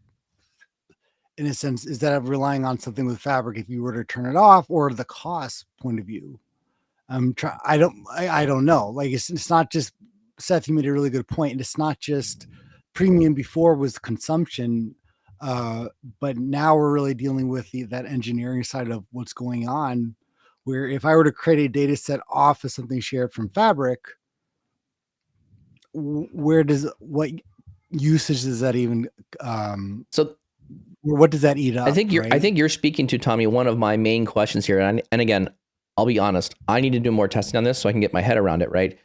in a sense, is that relying on something with Fabric if you were to turn it off, or the cost point of view? I don't know. Like it's not just, Seth, you made a really good point. It's not just premium before was consumption, but now we're really dealing with that engineering side of what's going on, where if I were to create a data set off of something shared from Fabric, what usage does that even, so what does that eat up? I think you're speaking to, Tommy, one of my main questions here. And again, I'll be honest, I need to do more testing on this so I can get my head around it, right?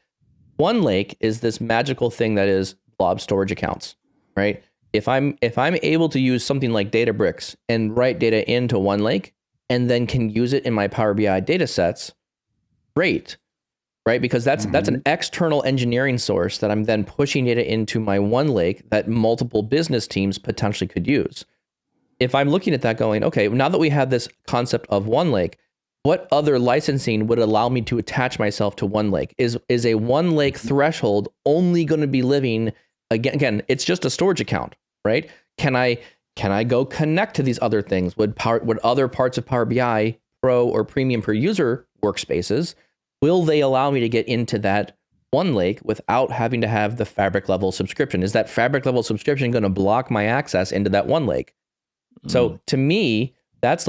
OneLake is this magical thing that is blob storage accounts, right? If I'm able to use something like Databricks and write data into OneLake and then can use it in my Power BI data sets, great, right? Because that's an external engineering source that I'm then pushing data into my OneLake that multiple business teams potentially could use. If I'm looking at that going, okay, now that we have this concept of OneLake, what other licensing would allow me to attach myself to OneLake? Is a OneLake threshold only going to be living again? It's just a storage account, right? Can I go connect to these other things? Would other parts of Power BI Pro or Premium per user workspaces, will they allow me to get into that OneLake without having to have the Fabric level subscription? Is that Fabric level subscription going to block my access into that OneLake? So to me, that's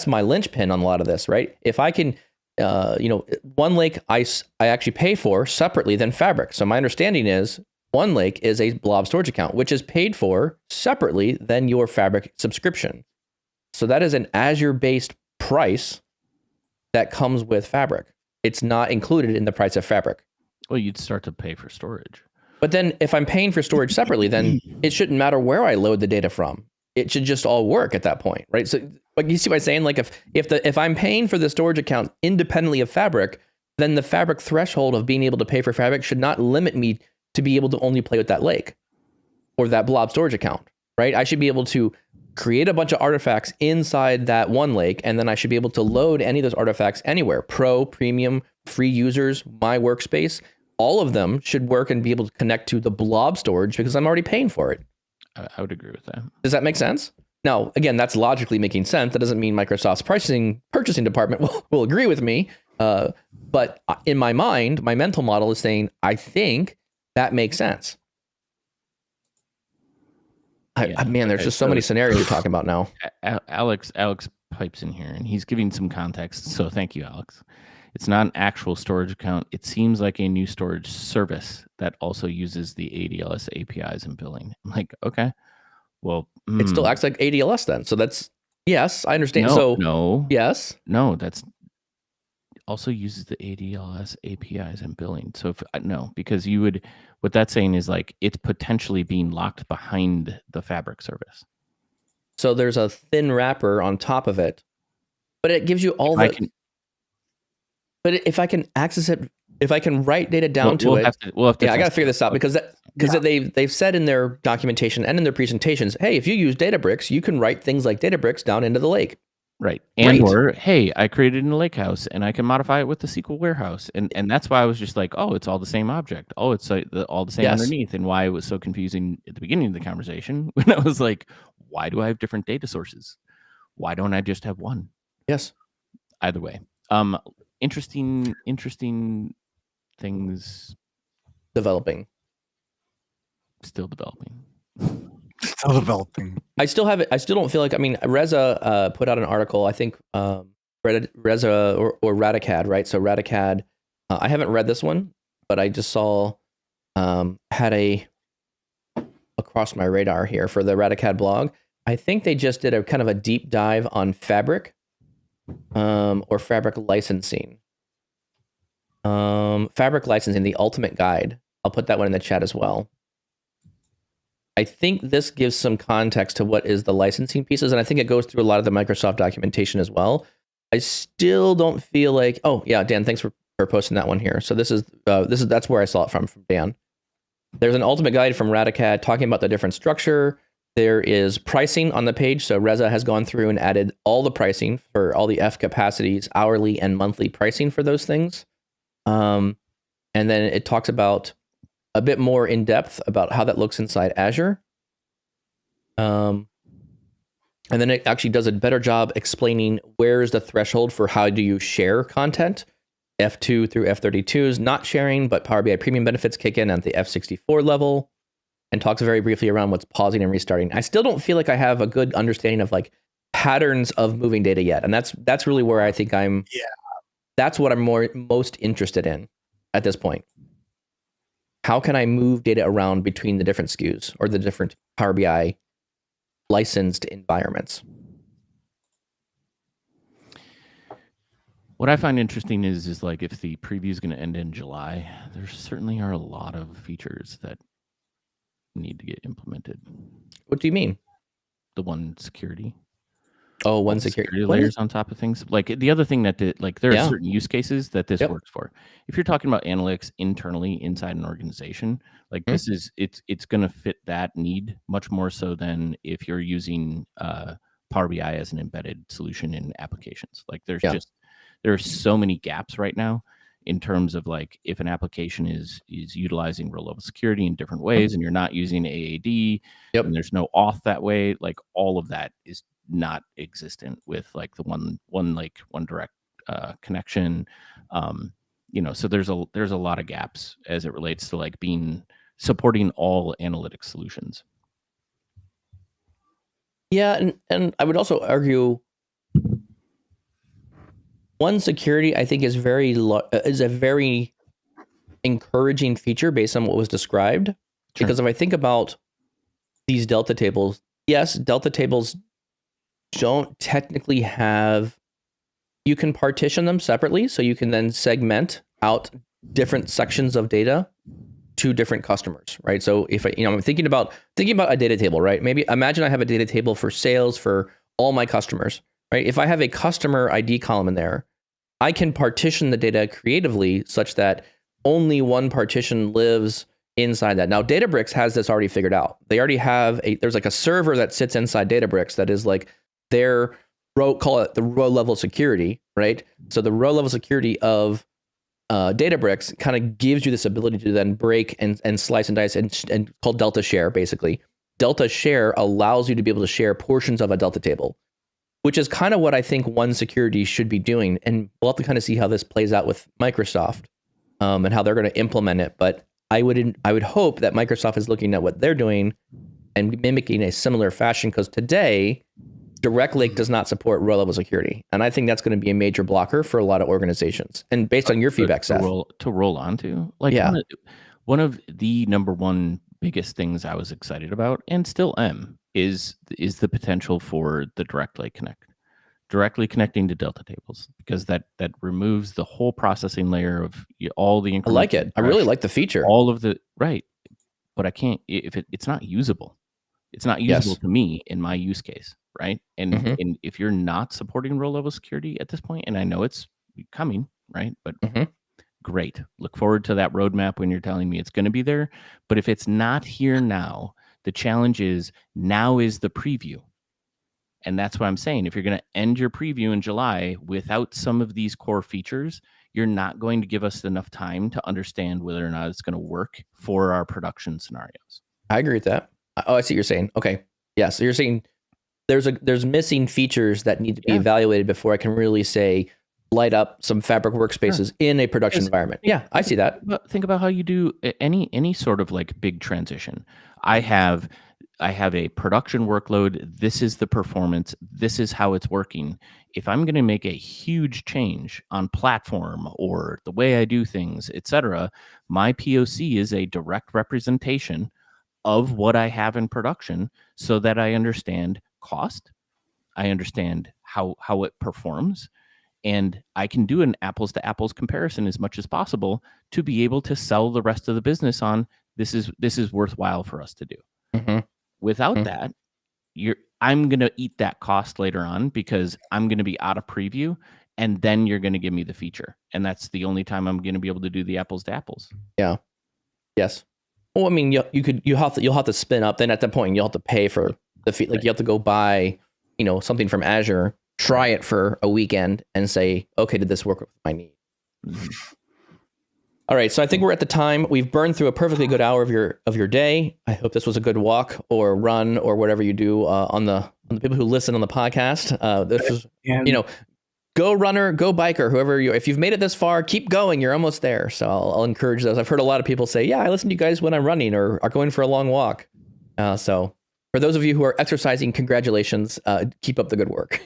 my linchpin on a lot of this, right? If I can, OneLake I actually pay for separately than Fabric. So my understanding is OneLake is a blob storage account, which is paid for separately than your Fabric subscription. So that is an Azure-based price that comes with Fabric. It's not included in the price of Fabric. Well, you'd start to pay for storage. But then if I'm paying for storage separately, then it shouldn't matter where I load the data from. It should just all work at that point, right? So, like, you see what I'm saying? Like, if I'm paying for the storage account independently of Fabric, then the Fabric threshold of being able to pay for Fabric should not limit me to be able to only play with that lake or that blob storage account, right? I should be able to create a bunch of artifacts inside that one lake, and then I should be able to load any of those artifacts anywhere. Pro, premium, free users, my workspace, all of them should work and be able to connect to the blob storage because I'm already paying for it. I would agree with that. Does that make sense? Now, again, that's logically making sense. That doesn't mean Microsoft's purchasing department will agree with me. But in my mind, my mental model is saying, I think that makes sense. Man, there's just so many scenarios you're talking about now. Alex pipes in here, and he's giving some context. So thank you, Alex. It's not an actual storage account. It seems like a new storage service that also uses the ADLS APIs and billing. I'm like, okay, well, it still acts like ADLS then. So that's, yes, I understand. Yes, that's also uses the ADLS APIs and billing. So because what that's saying is like it's potentially being locked behind the Fabric service. So there's a thin wrapper on top of it, but it gives you all but if I can access it, if I can write data down to it, we'll have to I got to figure this out because they've said in their documentation and in their presentations, hey, if you use Databricks, you can write things like Databricks down into the lake. Right. Or, hey, I created a lake house and I can modify it with the SQL warehouse. And that's why I was just like, oh, it's all the same object. Oh, it's all the same underneath. And why it was so confusing at the beginning of the conversation when I was like, why do I have different data sources? Why don't I just have one? Yes. Either way. Interesting things. Developing. Still developing. Still developing. I still don't feel like, Reza put out an article, I think Reza or Radicad, right? So Radicad, I haven't read this one, but I just saw, had across my radar here for the Radicad blog. I think they just did a kind of a deep dive on Fabric, or Fabric licensing. Fabric licensing, the ultimate guide. I'll put that one in the chat as well. I think this gives some context to what is the licensing pieces, and I think it goes through a lot of the Microsoft documentation as well. I still don't feel like, oh yeah, Dan, thanks for posting that one here. So that's where I saw it from Dan. There's an ultimate guide from Radicad talking about the different structure. There is pricing on the page. So Reza has gone through and added all the pricing for all the F capacities, hourly and monthly pricing for those things. And then it talks about a bit more in depth about how that looks inside Azure. And then it actually does a better job explaining where is the threshold for how do you share content. F2 through F32 is not sharing, but Power BI premium benefits kick in at the F64 level, and talks very briefly around what's pausing and restarting. I still don't feel like I have a good understanding of like patterns of moving data yet. And that's really where I think that's what I'm most interested in at this point. How can I move data around between the different SKUs or the different Power BI licensed environments? What I find interesting is like if the preview is going to end in July, there certainly are a lot of features that need to get implemented. What do you mean? The one security. Oh, one security layers on top of things. Like the other thing that there are certain use cases that this works for. If you're talking about analytics internally inside an organization, like this is it's going to fit that need much more so than if you're using Power BI as an embedded solution in applications. Like there are so many gaps right now in terms of like if an application is utilizing row level security in different ways and you're not using AAD and there's no auth that way, like all of that is not existent with like the one direct connection. So there's a lot of gaps as it relates to like supporting all analytic solutions. Yeah, and I would also argue one security I think is a very encouraging feature based on what was described. Sure. Because if I think about these Delta tables, yes, Delta tables don't technically have, you can partition them separately, so you can then segment out different sections of data to different customers, right? So if I'm thinking about a data table, right? Maybe imagine I have a data table for sales for all my customers, right? If I have a customer ID column in there, I can partition the data creatively such that only one partition lives inside that. Now, Databricks has this already figured out. They already have there's like a server that sits inside Databricks that is like their call it the row level security, right? So the row level security of Databricks kind of gives you this ability to then break and slice and dice and called Delta Share, basically. Delta Share allows you to be able to share portions of a Delta table, which is kind of what I think one security should be doing. And we'll have to kind of see how this plays out with Microsoft and how they're going to implement it. But I would hope that Microsoft is looking at what they're doing and mimicking a similar fashion, because today Direct Lake does not support row level security, and I think that's going to be a major blocker for a lot of organizations. And based on your feedback, Seth, to roll onto, like, one of the number one biggest things I was excited about, and still am, is the potential for the Direct Lake Connect. Directly connecting to Delta tables, because that removes the whole processing layer of all the incremental. I like it. I really like the feature. All of the right, but I can't if it's not usable. It's not usable to me in my use case, right? And if you're not supporting row level security at this point, and I know it's coming, right? But great. Look forward to that roadmap when you're telling me it's going to be there. But if it's not here now, the challenge is now is the preview. And that's what I'm saying. If you're going to end your preview in July without some of these core features, you're not going to give us enough time to understand whether or not it's going to work for our production scenarios. I agree with that. Oh, I see what you're saying. Okay. Yeah. So you're saying there's missing features that need to be evaluated before I can really say light up some Fabric workspaces in a production environment. Yeah, I see that. But think about how you do any sort of like big transition. I have a production workload. This is the performance. This is how it's working. If I'm going to make a huge change on platform or the way I do things, etc., my POC is a direct representation of what I have in production, so that I understand cost, I understand how it performs, and I can do an apples to apples comparison as much as possible to be able to sell the rest of the business on this is worthwhile for us to do. Without that, I'm going to eat that cost later on, because I'm going to be out of preview, and then you're going to give me the feature, and that's the only time I'm going to be able to do the apples to apples. Yeah. Yes. Well, I mean, you'll have to spin up. Then at that point, you'll have to pay for the fee. Like you have to go buy, something from Azure, try it for a weekend, and say, okay, did this work with my need? All right, so I think we're at the time. We've burned through a perfectly good hour of your day. I hope this was a good walk or run or whatever you do on the people who listen on the podcast. This was, go runner, go biker, whoever if you've made it this far, keep going. You're almost there. So I'll encourage those. I've heard a lot of people say, yeah, I listen to you guys when I'm running or are going for a long walk. So for those of you who are exercising, congratulations. Keep up the good work.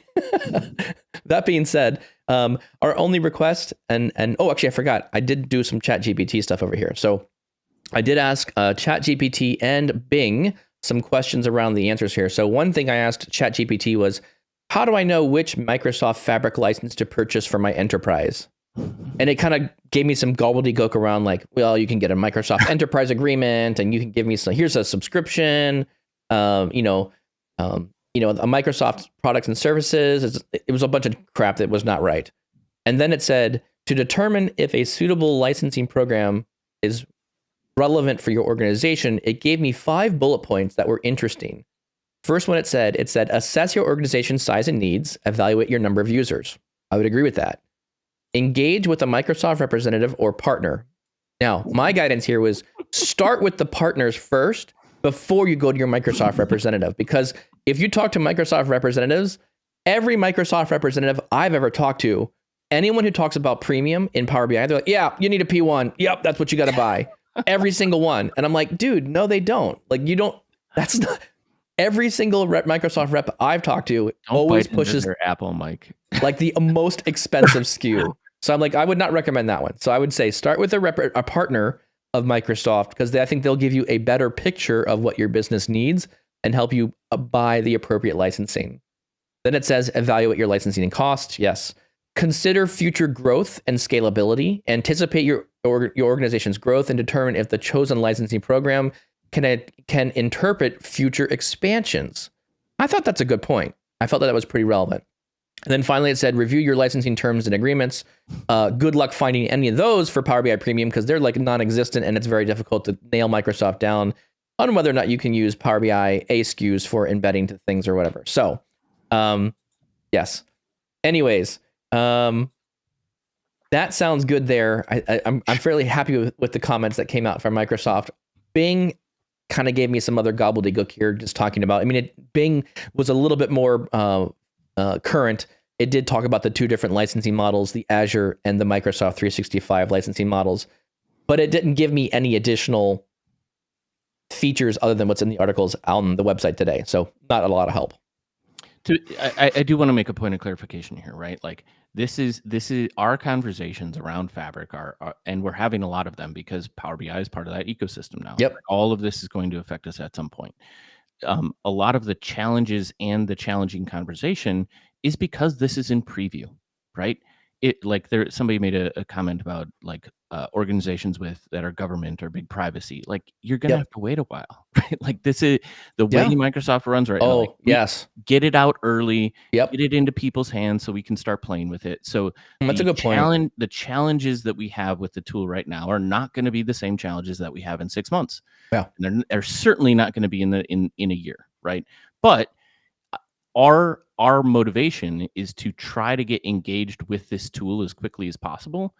That being said, our only request actually, I forgot. I did do some ChatGPT stuff over here. So I did ask ChatGPT and Bing some questions around the answers here. So one thing I asked ChatGPT was, how do I know which Microsoft Fabric license to purchase for my enterprise? And it kind of gave me some gobbledygook around like, well, you can get a Microsoft enterprise agreement, and you can give me here's a subscription, a Microsoft products and services. It was a bunch of crap that was not right. And then it said, to determine if a suitable licensing program is relevant for your organization, it gave me 5 bullet points that were interesting. First one, it said, assess your organization's size and needs, evaluate your number of users. I would agree with that. Engage with a Microsoft representative or partner. Now, my guidance here was start with the partners first before you go to your Microsoft representative, because if you talk to Microsoft representatives, every Microsoft representative I've ever talked to, anyone who talks about premium in Power BI, they're like, yeah, you need a P1. Yep, that's what you got to buy. Every single one. And I'm like, dude, no, they don't. Like, you don't, that's not. Every single Microsoft rep I've talked to always pushes their Apple mic, like the most expensive SKU. So I'm like, I would not recommend that one. So I would say start with a partner of Microsoft, because I think they'll give you a better picture of what your business needs and help you buy the appropriate licensing. Then it says evaluate your licensing and cost. Yes. Consider future growth and scalability. Anticipate your organization's growth and determine if the chosen licensing program can interpret future expansions. I thought that's a good point. I felt that was pretty relevant. And then finally, it said, review your licensing terms and agreements. Good luck finding any of those for Power BI Premium because they're like non-existent and it's very difficult to nail Microsoft down on whether or not you can use Power BI SKUs for embedding to things or whatever. So, yes. Anyways, that sounds good there. I'm fairly happy with the comments that came out from Microsoft. Bing kind of gave me some other gobbledygook here, just talking about. I mean, Bing was a little bit more current. It did talk about the two different licensing models, the Azure and the Microsoft 365 licensing models, but it didn't give me any additional features other than what's in the articles on the website today. So not a lot of help. I do want to make a point of clarification here, right? Like this is our conversations around Fabric are and we're having a lot of them because Power BI is part of that ecosystem now. Yep. Like, all of this is going to affect us at some point. A lot of the challenges and the challenging conversation is because this is in preview, right? It like somebody made a comment about like organizations that are government or big privacy. Like you're gonna have to wait a while, right? Like this is the way Microsoft runs right now. Oh, like, yes. Get it out early. Get it into people's hands so we can start playing with it. So that's a good point. The challenges that we have with the tool right now are not going to be the same challenges that we have in 6 months. Yeah, and they're certainly not going to be in a year, right? But our motivation is to try to get engaged with this tool as quickly as possible.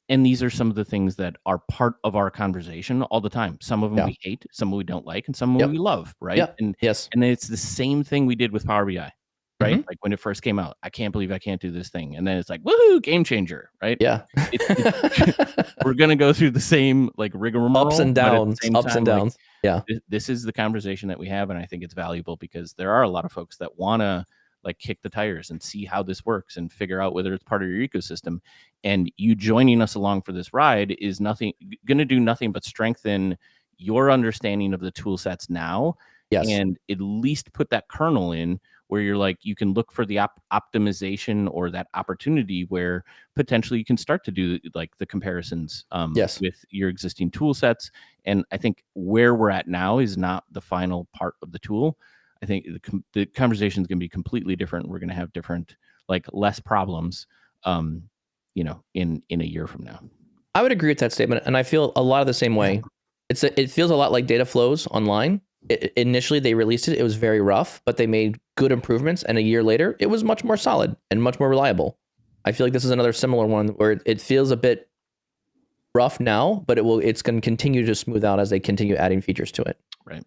And these are some of the things that are part of our conversation all the time. Some of them we hate, some we don't like, and some we love, right? And it's the same thing we did with Power BI, right? Like when it first came out, I can't believe I can't do this thing. And then it's like, woohoo, game changer, right? Yeah. We're going to go through the same like rigmarole. Ups and downs. Like, yeah. This is the conversation that we have. And I think it's valuable because there are a lot of folks that want to like kick the tires and see how this works and figure out whether it's part of your ecosystem. And you joining us along for this ride is going to do nothing but strengthen your understanding of the tool sets now. Yes. And at least put that kernel in where you're like, you can look for the optimization or that opportunity where potentially you can start to do like the comparisons with your existing tool sets. And I think where we're at now is not the final part of the tool. I think the conversation is going to be completely different. We're going to have different, like less problems, in a year from now. I would agree with that statement. And I feel a lot of the same way. It feels a lot like data flows online. Initially, they released it. It was very rough, but they made good improvements. And a year later, it was much more solid and much more reliable. I feel like this is another similar one where it feels a bit rough now, but it's going to continue to smooth out as they continue adding features to it. Right.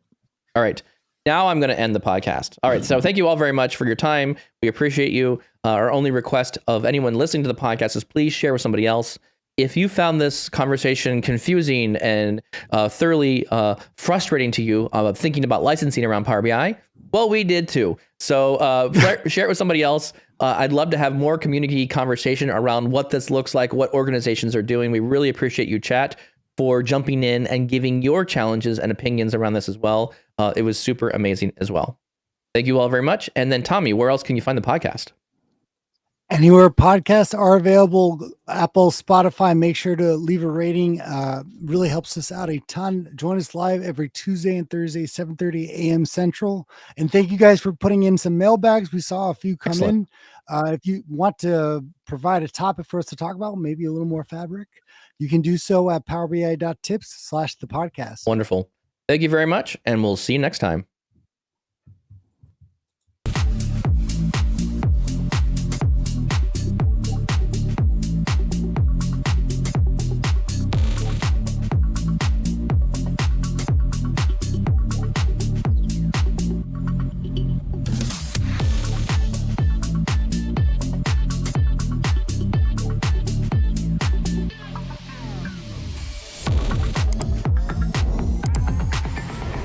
All right. Now I'm going to end the podcast. All right. So thank you all very much for your time. We appreciate you. Our only request of anyone listening to the podcast is please share with somebody else. If you found this conversation confusing and thoroughly frustrating to you thinking about licensing around Power BI, well, we did too. So share it with somebody else. I'd love to have more community conversation around what this looks like, what organizations are doing. We really appreciate you, chat, for jumping in and giving your challenges and opinions around this as well. It was super amazing as well. Thank you all very much. And then Tommy, where else can you find the podcast? Anywhere podcasts are available, Apple, Spotify, make sure to leave a rating. Really helps us out a ton. Join us live every Tuesday and Thursday, 7:30 a.m. Central. And thank you guys for putting in some mailbags. We saw a few come in. If you want to provide a topic for us to talk about, maybe a little more Fabric, you can do so at powerbi.tips/the podcast. Wonderful. Thank you very much. And we'll see you next time.